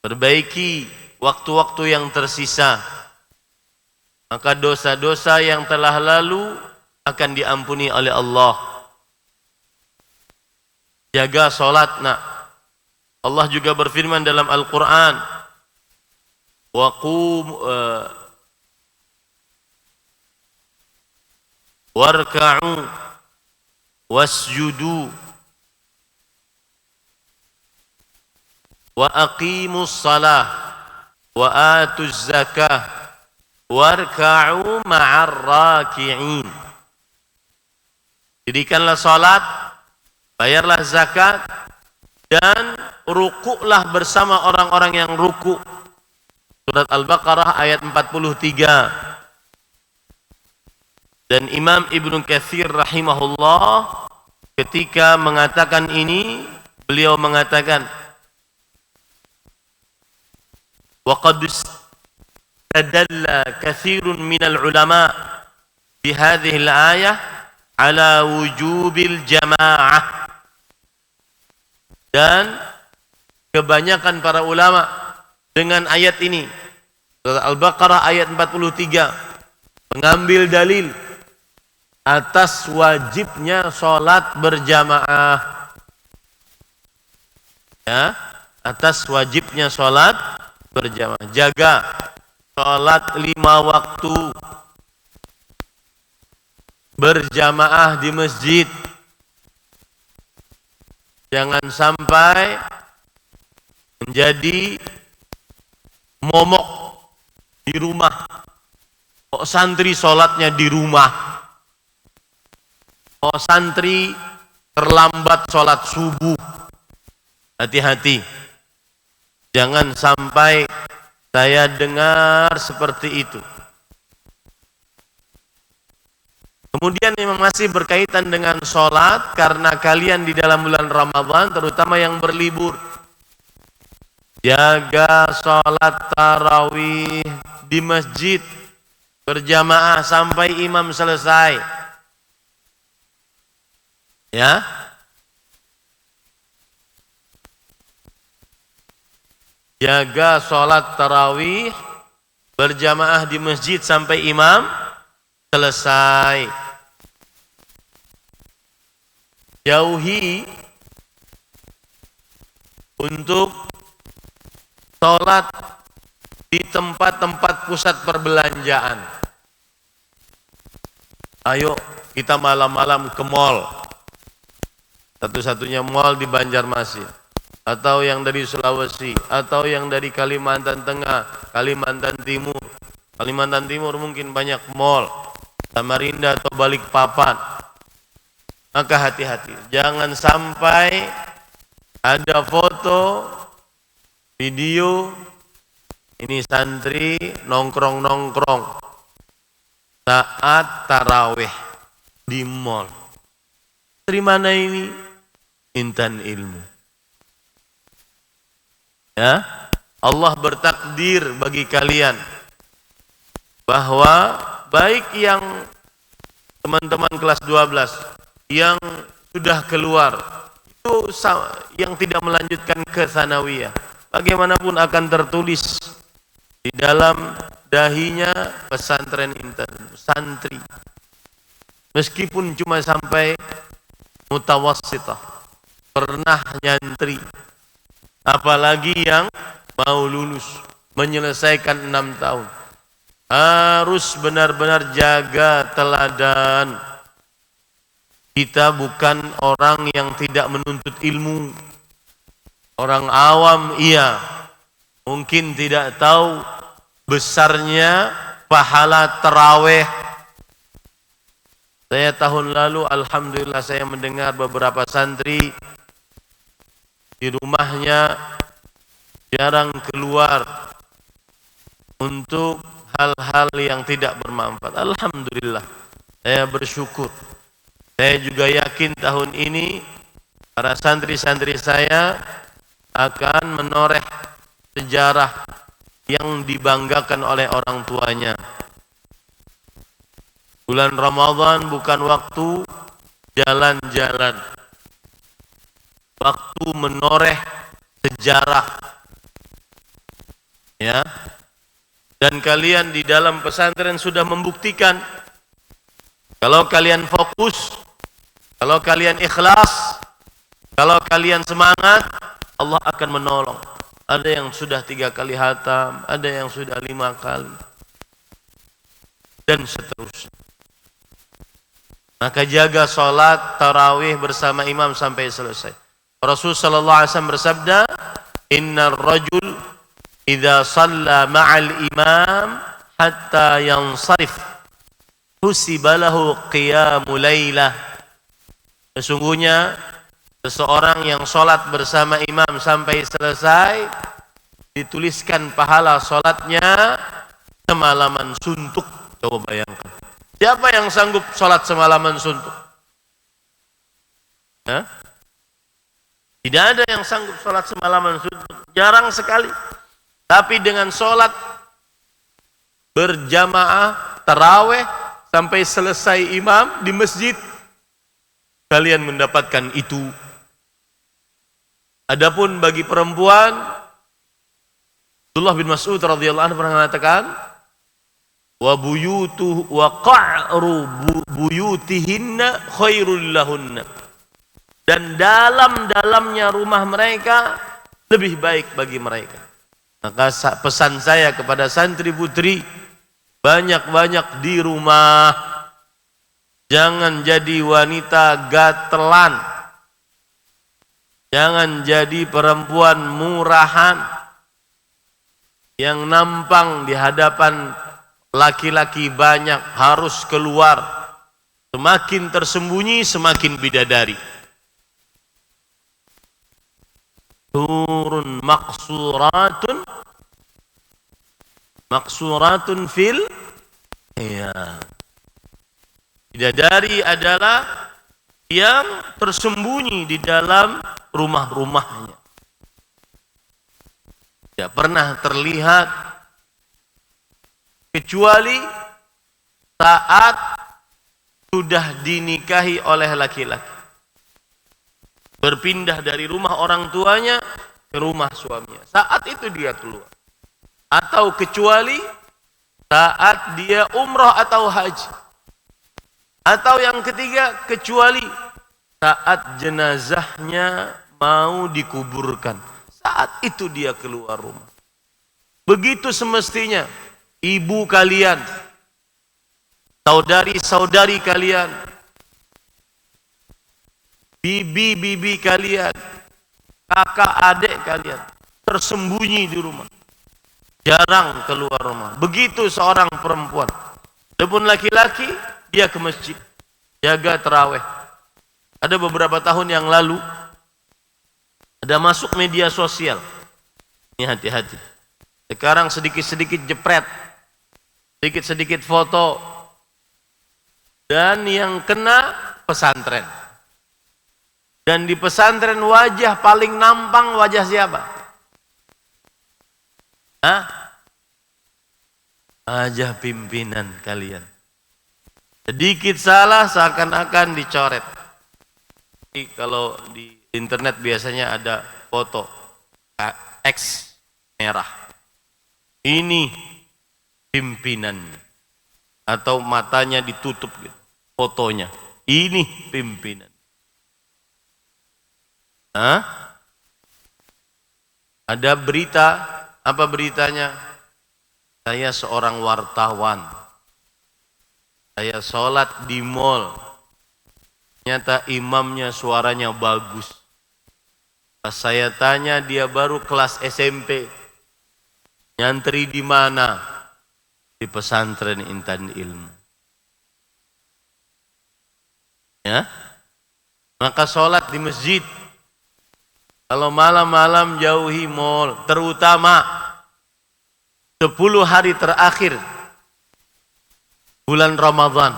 Perbaiki waktu-waktu yang tersisa, maka dosa-dosa yang telah lalu akan diampuni oleh Allah. Jaga salat nak. Allah juga berfirman dalam Al-Quran, warka'u wasjudu wa aqimus salah wa atuz zakah warka'u ma'ar raki'in. Dirikanlah salat, bayarlah zakat, dan rukuklah bersama orang-orang yang ruku. Surat Al-Baqarah ayat 43. Dan Imam Ibnu Katsir rahimahullah ketika mengatakan ini, beliau mengatakan, wa qad istadalla katsirun minal ulama bi hadhihi al-ayah ala wujubil jamaah. Dan kebanyakan para ulama dengan ayat ini, Surat Al-Baqarah ayat 43, mengambil dalil atas wajibnya sholat berjamaah. Ya, atas wajibnya sholat berjamaah. Jaga sholat 5 waktu berjamaah di masjid. Jangan sampai menjadi momok di rumah. Kok santri sholatnya di rumah? Oh, santri terlambat sholat subuh. Hati-hati. Jangan sampai saya dengar seperti itu. Kemudian yang masih berkaitan dengan sholat, karena kalian di dalam bulan Ramadan, terutama yang berlibur, jaga sholat tarawih di masjid berjamaah sampai imam selesai. Ya, jaga sholat tarawih berjamaah di masjid sampai imam selesai. Jauhi untuk sholat di tempat-tempat pusat perbelanjaan. Ayo kita malam-malam ke mall. Satu-satunya mall di Banjarmasin, atau yang dari Sulawesi, atau yang dari Kalimantan Tengah, Kalimantan Timur. Kalimantan Timur mungkin banyak mall, Samarinda atau Balikpapan. Maka hati-hati, jangan sampai ada foto, video, ini santri nongkrong-nongkrong saat tarawih di mall. Dari mana ini? Intan ilmu. Ya, Allah bertakdir bagi kalian bahwa baik yang teman-teman kelas 12 yang sudah keluar itu yang tidak melanjutkan ke sanawiyah, bagaimanapun akan tertulis di dalam dahinya pesantren intan santri, meskipun cuma sampai mutawassithah, pernah nyantri, apalagi yang mau lulus menyelesaikan 6 tahun, harus benar-benar jaga teladan. Kita bukan orang yang tidak menuntut ilmu. Orang awam iya, mungkin tidak tahu besarnya pahala tarawih. Saya tahun lalu alhamdulillah saya mendengar beberapa santri di rumahnya jarang keluar untuk hal-hal yang tidak bermanfaat. Alhamdulillah, saya bersyukur. Saya juga yakin tahun ini para santri-santri saya akan menoreh sejarah yang dibanggakan oleh orang tuanya. Bulan Ramadan bukan waktu jalan-jalan, waktu menoreh sejarah. Ya. Dan kalian di dalam pesantren sudah membuktikan kalau kalian fokus, kalau kalian ikhlas, kalau kalian semangat, Allah akan menolong. Ada yang sudah 3 kali hatam, ada yang sudah 5 kali, dan seterusnya. Maka jaga sholat tarawih bersama imam sampai selesai. Rasul sallallahu alaihi wasallam bersabda, "Innar rajul idza shalla ma'al imam hatta yansarif husiba lahu qiyamul lailah." Sesungguhnya seseorang yang sholat bersama imam sampai selesai dituliskan pahala sholatnya semalaman suntuk. Coba bayangkan, Siapa yang sanggup sholat semalaman suntuk? Hah? Tidak ada yang sanggup sholat semalaman suntuk. Jarang sekali. Tapi dengan sholat berjamaah, taraweh, sampai selesai imam di masjid, kalian mendapatkan itu. Adapun bagi perempuan, Abdullah bin Mas'ud radhiyallahu anhu pernah mengatakan, wa qa'ru buyutihinna khairul lahunna. Dan dalam-dalamnya rumah mereka lebih baik bagi mereka. Maka pesan saya kepada santri putri, banyak-banyak di rumah. Jangan jadi wanita gatelan. Jangan jadi perempuan murahan yang nampang di hadapan laki-laki banyak, harus keluar. Semakin tersembunyi, semakin bidadari. Turun maksuratun fil, ya. Bidadari adalah yang tersembunyi di dalam rumah-rumahnya. Tidak pernah terlihat kecuali saat sudah dinikahi oleh laki-laki. Berpindah dari rumah orang tuanya ke rumah suaminya. Saat itu dia keluar. Atau kecuali saat dia umroh atau haji. Atau yang ketiga, kecuali saat jenazahnya mau dikuburkan. Saat itu dia keluar rumah. Begitu semestinya ibu kalian, saudari-saudari kalian, bibi-bibi kalian, kakak adik kalian tersembunyi di rumah, jarang keluar rumah. Begitu seorang perempuan. Adapun laki-laki, dia ke masjid, jaga tarawih. Ada beberapa tahun yang lalu ada masuk media sosial. Ini hati-hati. Sekarang sedikit-sedikit jepret, sedikit-sedikit foto, dan yang kena pesantren. Dan di pesantren wajah paling nampang wajah siapa? Hah? Wajah pimpinan kalian. Sedikit salah seakan-akan dicoret. Jadi kalau di internet biasanya ada foto X merah. Ini pimpinannya. Atau matanya ditutup gitu. Fotonya. Ini pimpinan. Hah? Ada berita, apa beritanya? Saya seorang wartawan. Saya sholat di mall. Ternyata imamnya suaranya bagus. Pas saya tanya, dia baru kelas SMP. Nyantri di mana? Di pesantren Intan Ilmu. Ya? Maka sholat di masjid. Kalau malam-malam jauhi mall, terutama 10 hari terakhir bulan Ramadan.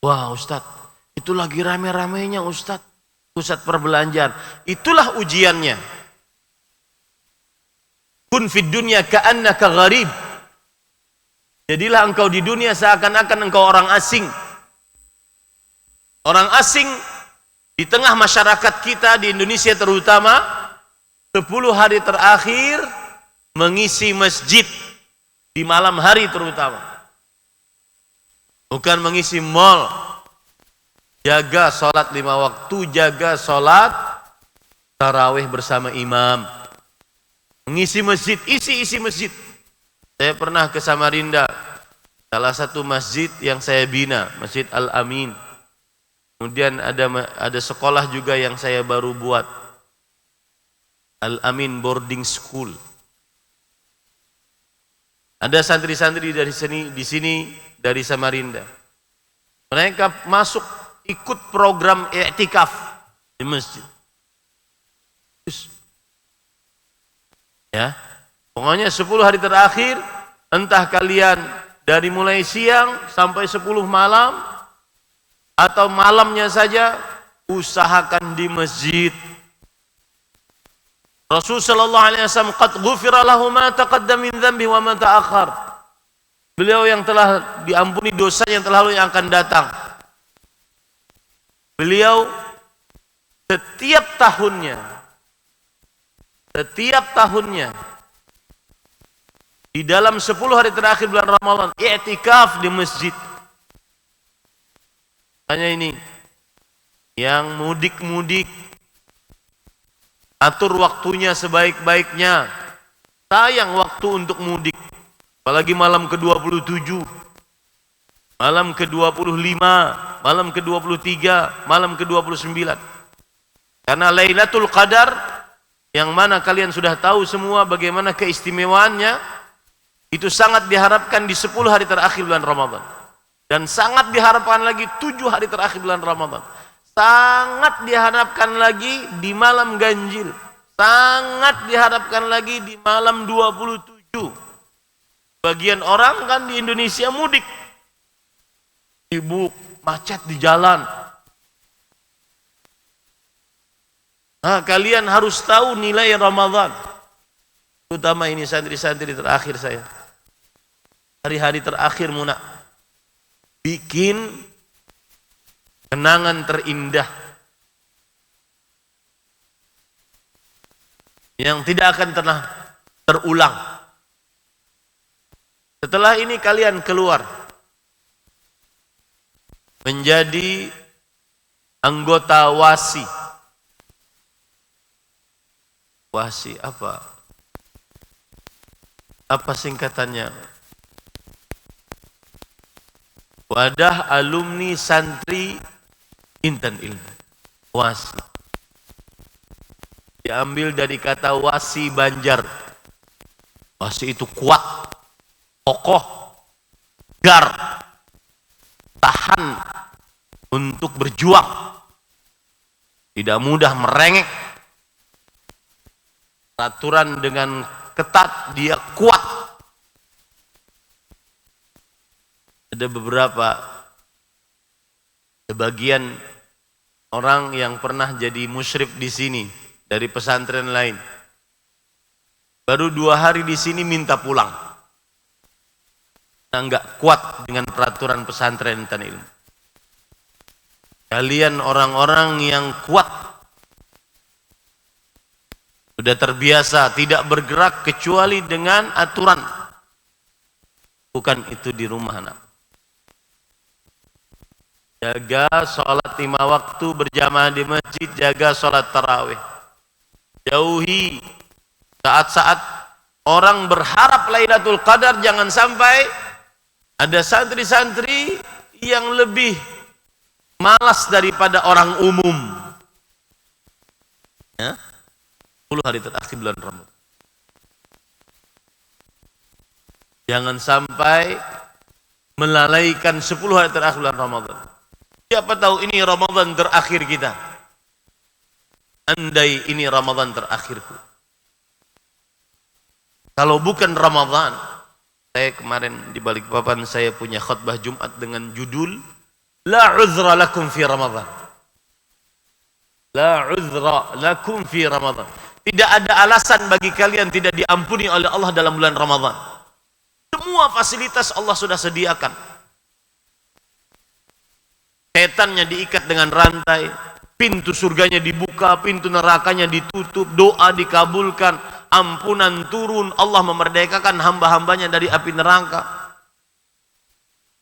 Wah Ustadz, itu lagi rame-ramenya Ustadz, pusat perbelanjaan. Itulah ujiannya. Kun fid dunya ka'annaka gharib. Jadilah engkau di dunia seakan-akan engkau orang asing. Orang asing di tengah masyarakat kita di Indonesia terutama, 10 hari terakhir mengisi masjid di malam hari terutama. Bukan mengisi mall. Jaga sholat 5 waktu, jaga sholat tarawih bersama imam. Mengisi masjid, isi masjid. Saya pernah ke Samarinda, salah satu masjid yang saya bina, Masjid Al-Amin. Kemudian ada sekolah juga yang saya baru buat, Al-Amin Boarding School. Ada santri-santri dari sini dari Samarinda. Mereka masuk ikut program i'tikaf di masjid. Ya, pokoknya 10 hari terakhir, entah kalian dari mulai siang sampai 10 malam atau malamnya saja, usahakan di masjid. Rasul sallallahu alaihi wasallam qad ghufira lahu ma taqaddama min dhanbi wa ma ta'akhkhar. Beliau yang telah diampuni dosa yang telah lalu yang akan datang. Beliau setiap tahunnya di dalam 10 hari terakhir bulan Ramadan i'tikaf di masjid. Hanya ini yang mudik-mudik, atur waktunya sebaik-baiknya. Sayang waktu untuk mudik, apalagi malam ke-27, malam ke-25, malam ke-23, malam ke-29. Karena Lailatul Qadar, yang mana kalian sudah tahu semua bagaimana keistimewaannya, itu sangat diharapkan di 10 hari terakhir bulan Ramadan. Dan sangat diharapkan lagi 7 hari terakhir bulan Ramadan. Sangat diharapkan lagi di malam ganjil. Sangat diharapkan lagi di malam 27. Bagian orang kan di Indonesia mudik, sibuk, macet di jalan. Nah, kalian harus tahu nilai Ramadan. Terutama ini santri-santri terakhir saya. Hari-hari terakhir Muna. Bikin kenangan terindah yang tidak akan pernah terulang. Setelah ini kalian keluar menjadi anggota WASI. WASI apa? Apa singkatannya? Wadah Alumni Santri Intan Ilmu. WASI. Diambil dari kata wasi Banjar. Wasi itu kuat, kokoh, gar, tahan untuk berjuang, tidak mudah merengek. Peraturan dengan ketat, dia kuat. Ada sebagian orang yang pernah jadi musyrif di sini dari pesantren lain, baru 2 hari di sini minta pulang. Nah, enggak kuat dengan peraturan pesantren Intan Ilmu. Kalian orang-orang yang kuat, sudah terbiasa tidak bergerak kecuali dengan aturan. Bukan itu di rumah, anak. Jaga sholat 5 waktu berjamaah di masjid, jaga sholat tarawih. Jauhi saat-saat orang berharap Lailatul Qadar, jangan sampai ada santri-santri yang lebih malas daripada orang umum. Ya? 10 hari terakhir bulan Ramadan. Jangan sampai melalaikan 10 hari terakhir bulan Ramadan. Siapa tahu ini Ramadan terakhir kita. Andai ini Ramadan terakhirku. Kalau bukan Ramadan, saya kemarin di Balikpapan saya punya khutbah Jumat dengan judul La uzra lakum fi Ramadan. La uzra lakum fi Ramadan. Tidak ada alasan bagi kalian tidak diampuni oleh Allah dalam bulan Ramadan. Semua fasilitas Allah sudah sediakan. Setannya diikat dengan rantai, pintu surganya dibuka, pintu nerakanya ditutup, doa dikabulkan, ampunan turun, Allah memerdekakan hamba-hambanya dari api neraka.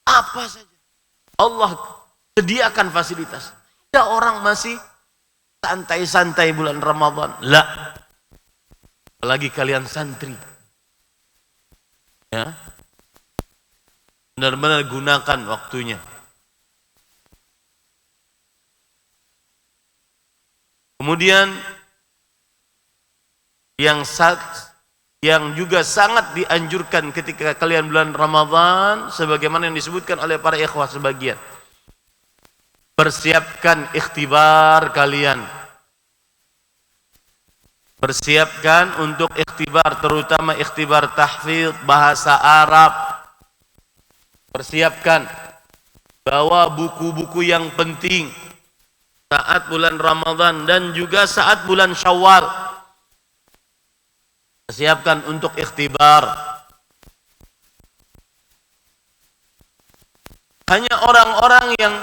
Apa saja Allah sediakan fasilitas. Ada orang masih santai-santai bulan Ramadan. La. Apalagi kalian santri. Ya. Benar-benar gunakan waktunya. Kemudian yang juga sangat dianjurkan ketika kalian bulan Ramadan, sebagaimana yang disebutkan oleh para ikhwah sebagian, persiapkan ikhtibar kalian. Persiapkan untuk ikhtibar, terutama ikhtibar tahfidz bahasa Arab. Persiapkan, bawa buku-buku yang penting saat bulan Ramadan dan juga saat bulan Syawal. Persiapkan untuk ikhtibar. Hanya orang-orang yang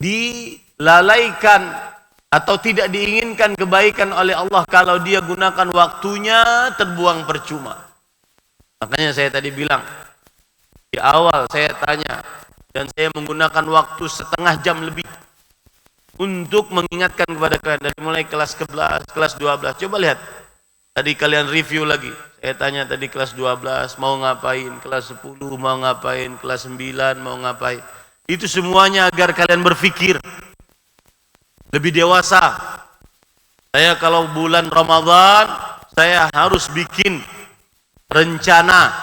dilalaikan atau tidak diinginkan kebaikan oleh Allah kalau dia gunakan waktunya terbuang percuma. Makanya saya tadi bilang di awal, saya tanya dan saya menggunakan waktu setengah jam lebih untuk mengingatkan kepada kalian dari mulai kelas 11, kelas 12. Coba lihat, tadi kalian review lagi. Saya tanya tadi kelas 12 mau ngapain, kelas 10 mau ngapain, kelas 9 mau ngapain. Itu semuanya agar kalian berpikir lebih dewasa. Saya kalau bulan Ramadan, saya harus bikin rencana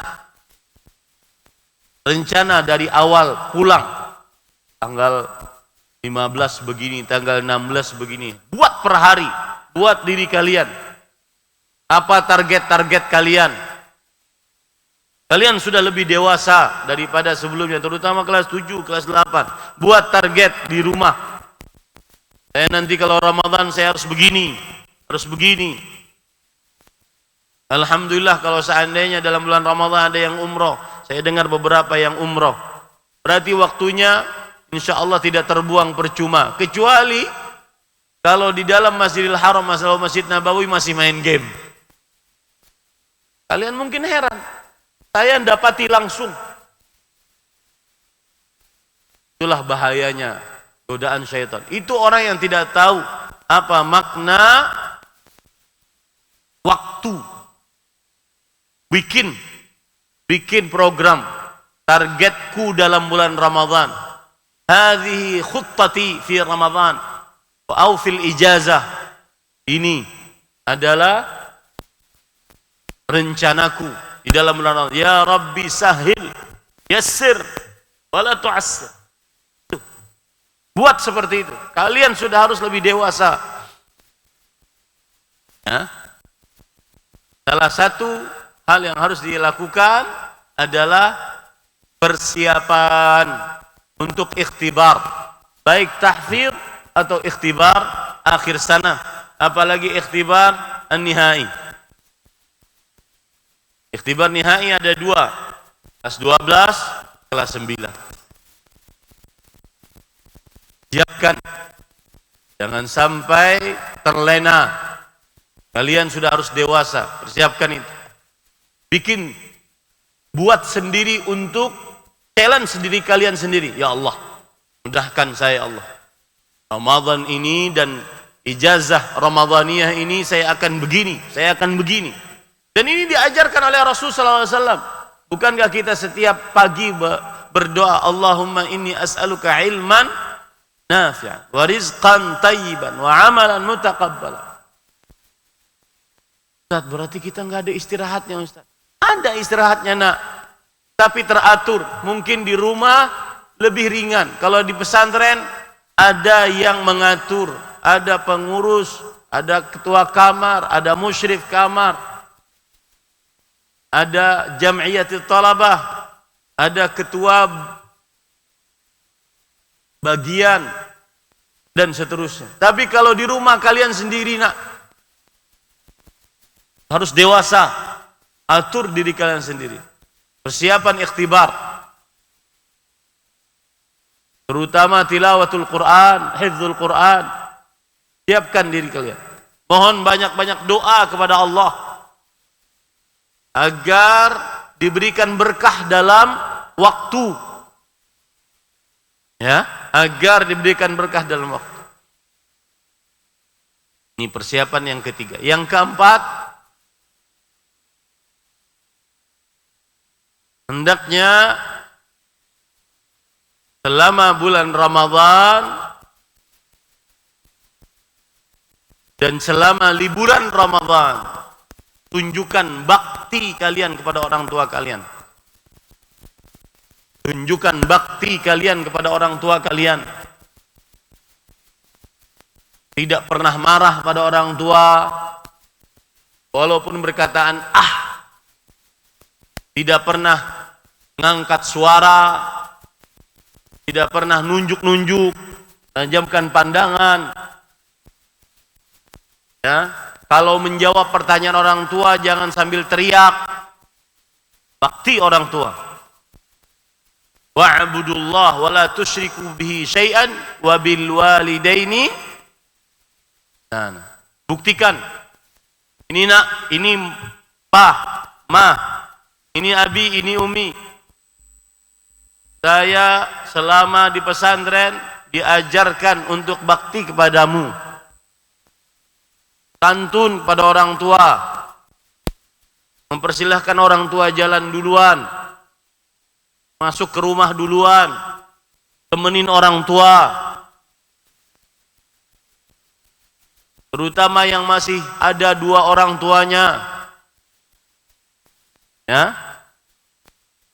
dari awal pulang. Tanggal 15 begini, tanggal 16 begini. Buat per hari, buat diri kalian. Apa target-target kalian? Kalian sudah lebih dewasa daripada sebelumnya, terutama kelas 7, kelas 8. Buat target di rumah. Saya nanti kalau Ramadan saya harus begini, harus begini. Alhamdulillah kalau seandainya dalam bulan Ramadan ada yang umroh. Saya dengar beberapa yang umroh. Berarti waktunya insya Allah tidak terbuang percuma. Kecuali kalau di dalam Masjidil Haram, Masjid Nabawi masih main game. Kalian mungkin heran, saya dapati langsung. Itulah bahayanya godaan syaitan. Itu orang yang tidak tahu apa makna waktu. Bikin program, targetku dalam bulan Ramadan. Hadhihi khuttati fi Ramadan wa fil ijazah. Ini adalah rencanaku di dalam bulan Ramadan. Ya Rabbi sahil, yassir, wala tu'assir. Buat seperti itu. Kalian sudah harus lebih dewasa. Ya. Salah satu hal yang harus dilakukan adalah persiapan untuk ikhtibar. Baik tahfidz atau ikhtibar akhir sana. Apalagi ikhtibar an-nihai. Ikhtibar nihai ada 2, kelas 12, kelas 9. Siapkan, jangan sampai terlena. Kalian sudah harus dewasa, persiapkan itu. Buat sendiri untuk challenge sendiri kalian sendiri. Ya Allah, mudahkan saya Allah. Ramadan ini dan ijazah Ramadaniyah ini saya akan begini, saya akan begini. Dan ini diajarkan oleh Rasulullah SAW. Bukankah kita setiap pagi berdoa, Allahumma inni as'aluka ilman nafi'an wa rizqan tayyiban wa amalan mutaqabbalan. Ustaz, berarti kita nggak ada istirahatnya Ustaz. Ada istirahatnya nak, tapi teratur. Mungkin di rumah lebih ringan. Kalau di pesantren ada yang mengatur, ada pengurus, ada ketua kamar, ada musyrif kamar, ada jam'iyatul talabah, ada ketua bagian dan seterusnya. Tapi kalau di rumah kalian sendiri nak, harus dewasa, atur diri kalian sendiri. Persiapan ikhtibar, terutama tilawatul Quran, hifdzul Quran. Siapkan diri kalian. Mohon banyak-banyak doa kepada Allah agar diberikan berkah dalam waktu. Ya, agar diberikan berkah dalam waktu. Ini persiapan yang ketiga. Yang keempat, hendaknya selama bulan Ramadan dan selama liburan Ramadan, tunjukkan bakti kalian kepada orang tua kalian. Tunjukkan bakti kalian kepada orang tua kalian. Tidak pernah marah pada orang tua, walaupun berkataan ah. Tidak pernah mengangkat suara, tidak pernah nunjuk-nunjuk, tajamkan pandangan. Ya, kalau menjawab pertanyaan orang tua jangan sambil teriak. Bakti orang tua. Wa'budullah wa la tusyriku bihi syai'an wa bil walidaini. Nah, buktikan. Ini nak, ini pa, ma, ini abi, ini umi. Saya selama di pesantren diajarkan untuk bakti kepadamu. Santun pada orang tua. Mempersilahkan orang tua jalan duluan. Masuk ke rumah duluan. Temenin orang tua. Terutama yang masih ada dua orang tuanya. Ya.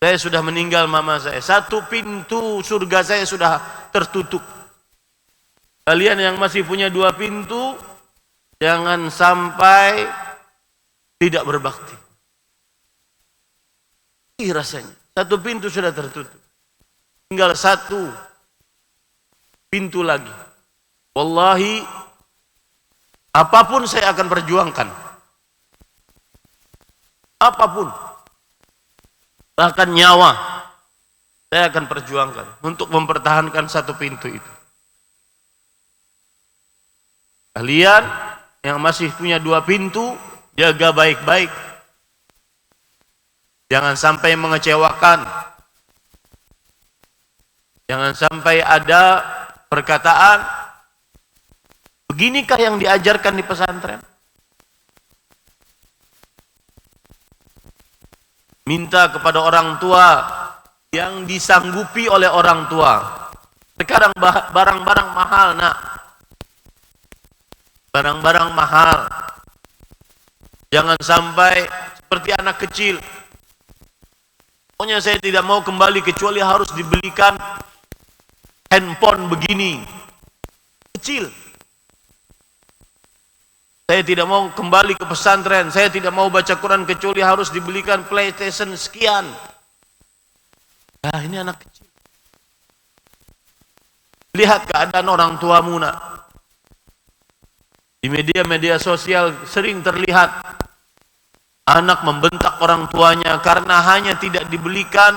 Saya sudah meninggal mama saya. Satu pintu surga saya sudah tertutup. Kalian yang masih punya dua pintu, jangan sampai tidak berbakti. Ini rasanya. Satu pintu sudah tertutup. Tinggal satu pintu lagi. Wallahi, apapun saya akan perjuangkan. Apapun. Bahkan nyawa. Saya akan perjuangkan. Untuk mempertahankan satu pintu itu. Kalian yang masih punya dua pintu, jaga baik-baik. Jangan sampai mengecewakan. Jangan sampai ada perkataan, beginikah yang diajarkan di pesantren? Minta kepada orang tua yang disanggupi oleh orang tua. Sekarang barang-barang mahal, nak. Barang-barang mahal. Jangan sampai seperti anak kecil. Pokoknya saya tidak mau kembali kecuali harus dibelikan handphone begini. Kecil. Saya tidak mau kembali ke pesantren. Saya tidak mau baca Quran kecuali harus dibelikan PlayStation sekian. Nah, ini anak kecil. Lihat keadaan orang tuamu, nak. Di media-media sosial sering terlihat anak membentak orang tuanya karena hanya tidak dibelikan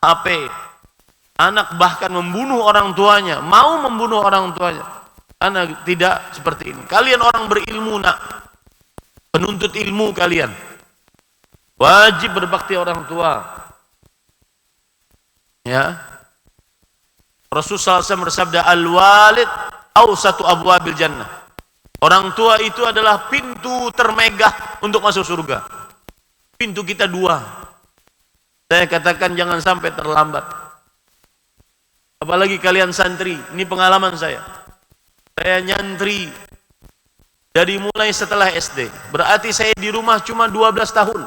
HP. Anak bahkan membunuh orang tuanya, mau membunuh orang tuanya. Anak tidak seperti ini. Kalian orang berilmu, nak. Penuntut ilmu kalian. Wajib berbakti orang tua. Ya. Rasulullah SAW bersabda, al-walid awsatu abwabil jannah. Orang tua itu adalah pintu termegah untuk masuk surga. Pintu kita dua. Saya katakan jangan sampai terlambat. Apalagi kalian santri, ini pengalaman saya. Saya nyantri dari mulai setelah SD. Berarti saya di rumah cuma 12 tahun.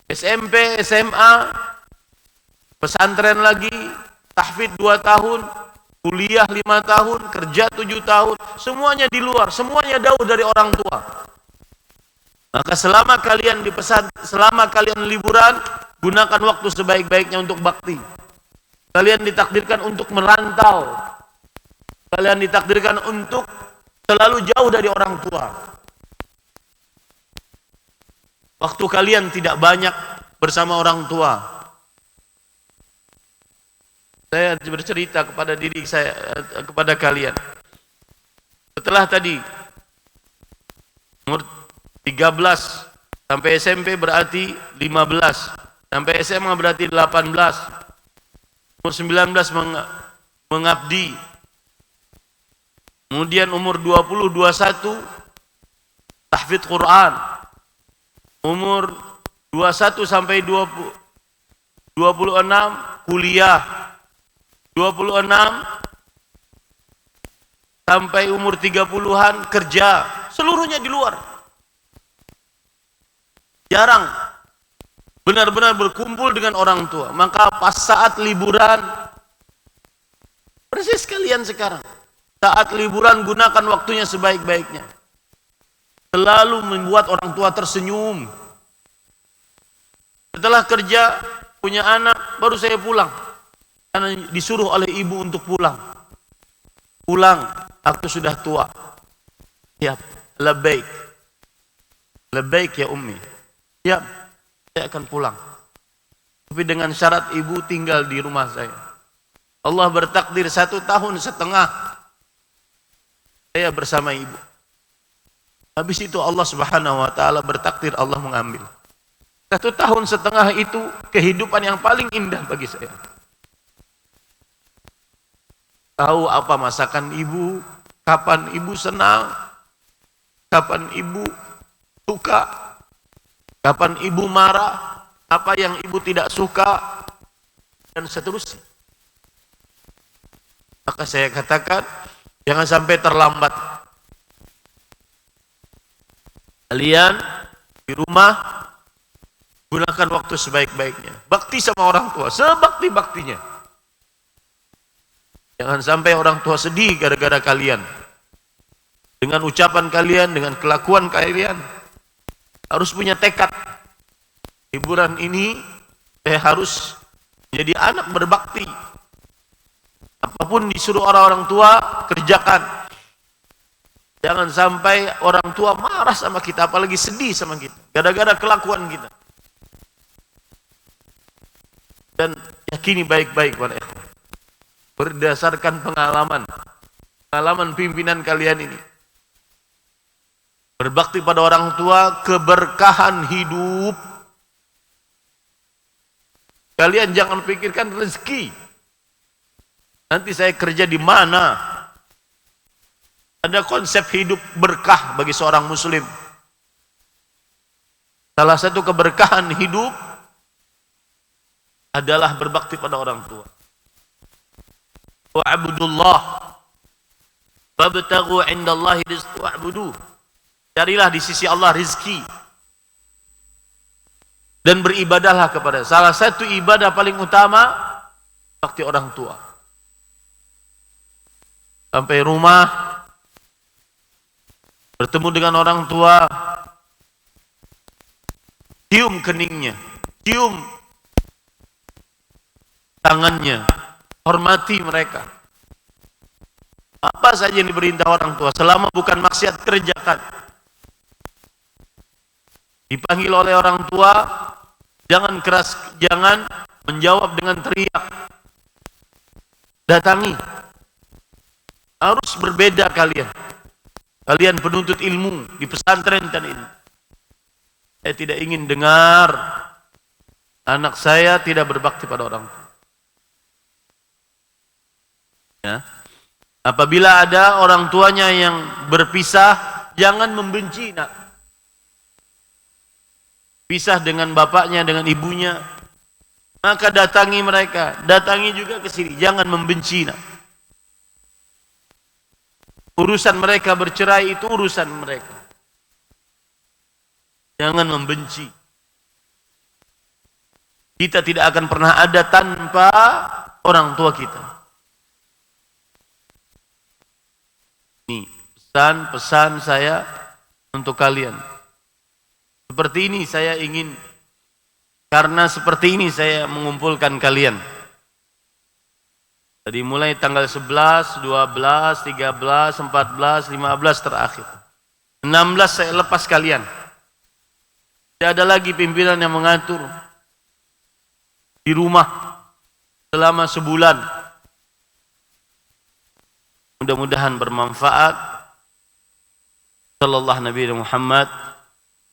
SMP, SMA, pesantren lagi, tahfidz 2 tahun, kuliah 5 tahun, kerja 7 tahun, semuanya di luar, semuanya jauh dari orang tua. Maka selama kalian selama kalian liburan, gunakan waktu sebaik-baiknya untuk bakti. Kalian ditakdirkan untuk merantau. Kalian ditakdirkan untuk selalu jauh dari orang tua. Waktu kalian tidak banyak bersama orang tua. Saya bercerita kepada diri saya, kepada kalian. Setelah tadi umur 13 sampai SMP berarti 15, sampai SMA berarti 18, umur 19 mengabdi, kemudian umur 20, 21 tahfidz Quran, umur 21 sampai 26 kuliah, 26 sampai umur 30-an kerja, seluruhnya di luar. Jarang benar-benar berkumpul dengan orang tua. Maka pas saat liburan, persis kalian sekarang, saat liburan gunakan waktunya sebaik-baiknya. Selalu membuat orang tua tersenyum. Setelah kerja, punya anak, baru saya pulang. Karena disuruh oleh ibu untuk pulang. Pulang, aku sudah tua. Siap, labbaik. Labbaik ya ummi. Siap, saya akan pulang. Tapi dengan syarat ibu tinggal di rumah saya. Allah bertakdir 1,5 tahun saya bersama ibu. Habis itu Allah Subhanahu wa taala bertakdir Allah mengambil. 1,5 tahun itu kehidupan yang paling indah bagi saya. Tahu apa masakan ibu, kapan ibu senang, kapan ibu suka, kapan ibu marah, apa yang ibu tidak suka, dan seterusnya. Maka saya katakan, jangan sampai terlambat. Kalian di rumah gunakan waktu sebaik-baiknya. Bakti sama orang tua, sebakti-baktinya. Jangan sampai orang tua sedih gara-gara kalian. Dengan ucapan kalian, dengan kelakuan kalian. Harus punya tekad. Hiburan ini saya harus jadi anak berbakti. Apapun disuruh orang-orang tua, kerjakan. Jangan sampai orang tua marah sama kita, apalagi sedih sama kita, gara-gara kelakuan kita. Dan yakini baik-baik para ikhwan, berdasarkan pengalaman pimpinan kalian ini, berbakti pada orang tua, keberkahan hidup. Kalian jangan pikirkan rezeki. Nanti saya kerja di mana? Ada konsep hidup berkah bagi seorang muslim. Salah satu keberkahan hidup adalah berbakti pada orang tua. Wa'budullah wabtaghu 'indallahi rizqa wa'buduh. Carilah di sisi Allah rizki dan beribadahlah kepada. Salah satu ibadah paling utama bakti orang tua. Sampai rumah, bertemu dengan orang tua, cium keningnya, cium tangannya, hormati mereka. Apa saja yang diperintah orang tua, selama bukan maksiat, kerjakan. Dipanggil oleh orang tua, jangan keras, jangan menjawab dengan teriak. Datangi. Harus berbeda kalian. Kalian penuntut ilmu di pesantren dan ini. Saya tidak ingin dengar anak saya tidak berbakti pada orang tua. Ya. Apabila ada orang tuanya yang berpisah, jangan membenci, nak. Pisah dengan bapaknya, dengan ibunya, maka datangi mereka, datangi juga ke sini, jangan membenci, nak. Urusan mereka bercerai itu urusan mereka. Jangan membenci. Kita tidak akan pernah ada tanpa orang tua kita. Ini pesan-pesan saya untuk kalian. Seperti ini saya ingin, karena seperti ini saya mengumpulkan kalian. Jadi mulai tanggal 11, 12, 13, 14, 15 terakhir. 16 saya lepas kalian. Tidak ada lagi pimpinan yang mengatur. Di rumah selama sebulan. Mudah-mudahan bermanfaat. Sallallahu Nabi Muhammad.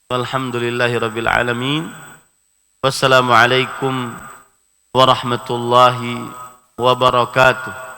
Walhamdulillahi Rabbil Alamin. Wassalamualaikum warahmatullahi wabarakatuh.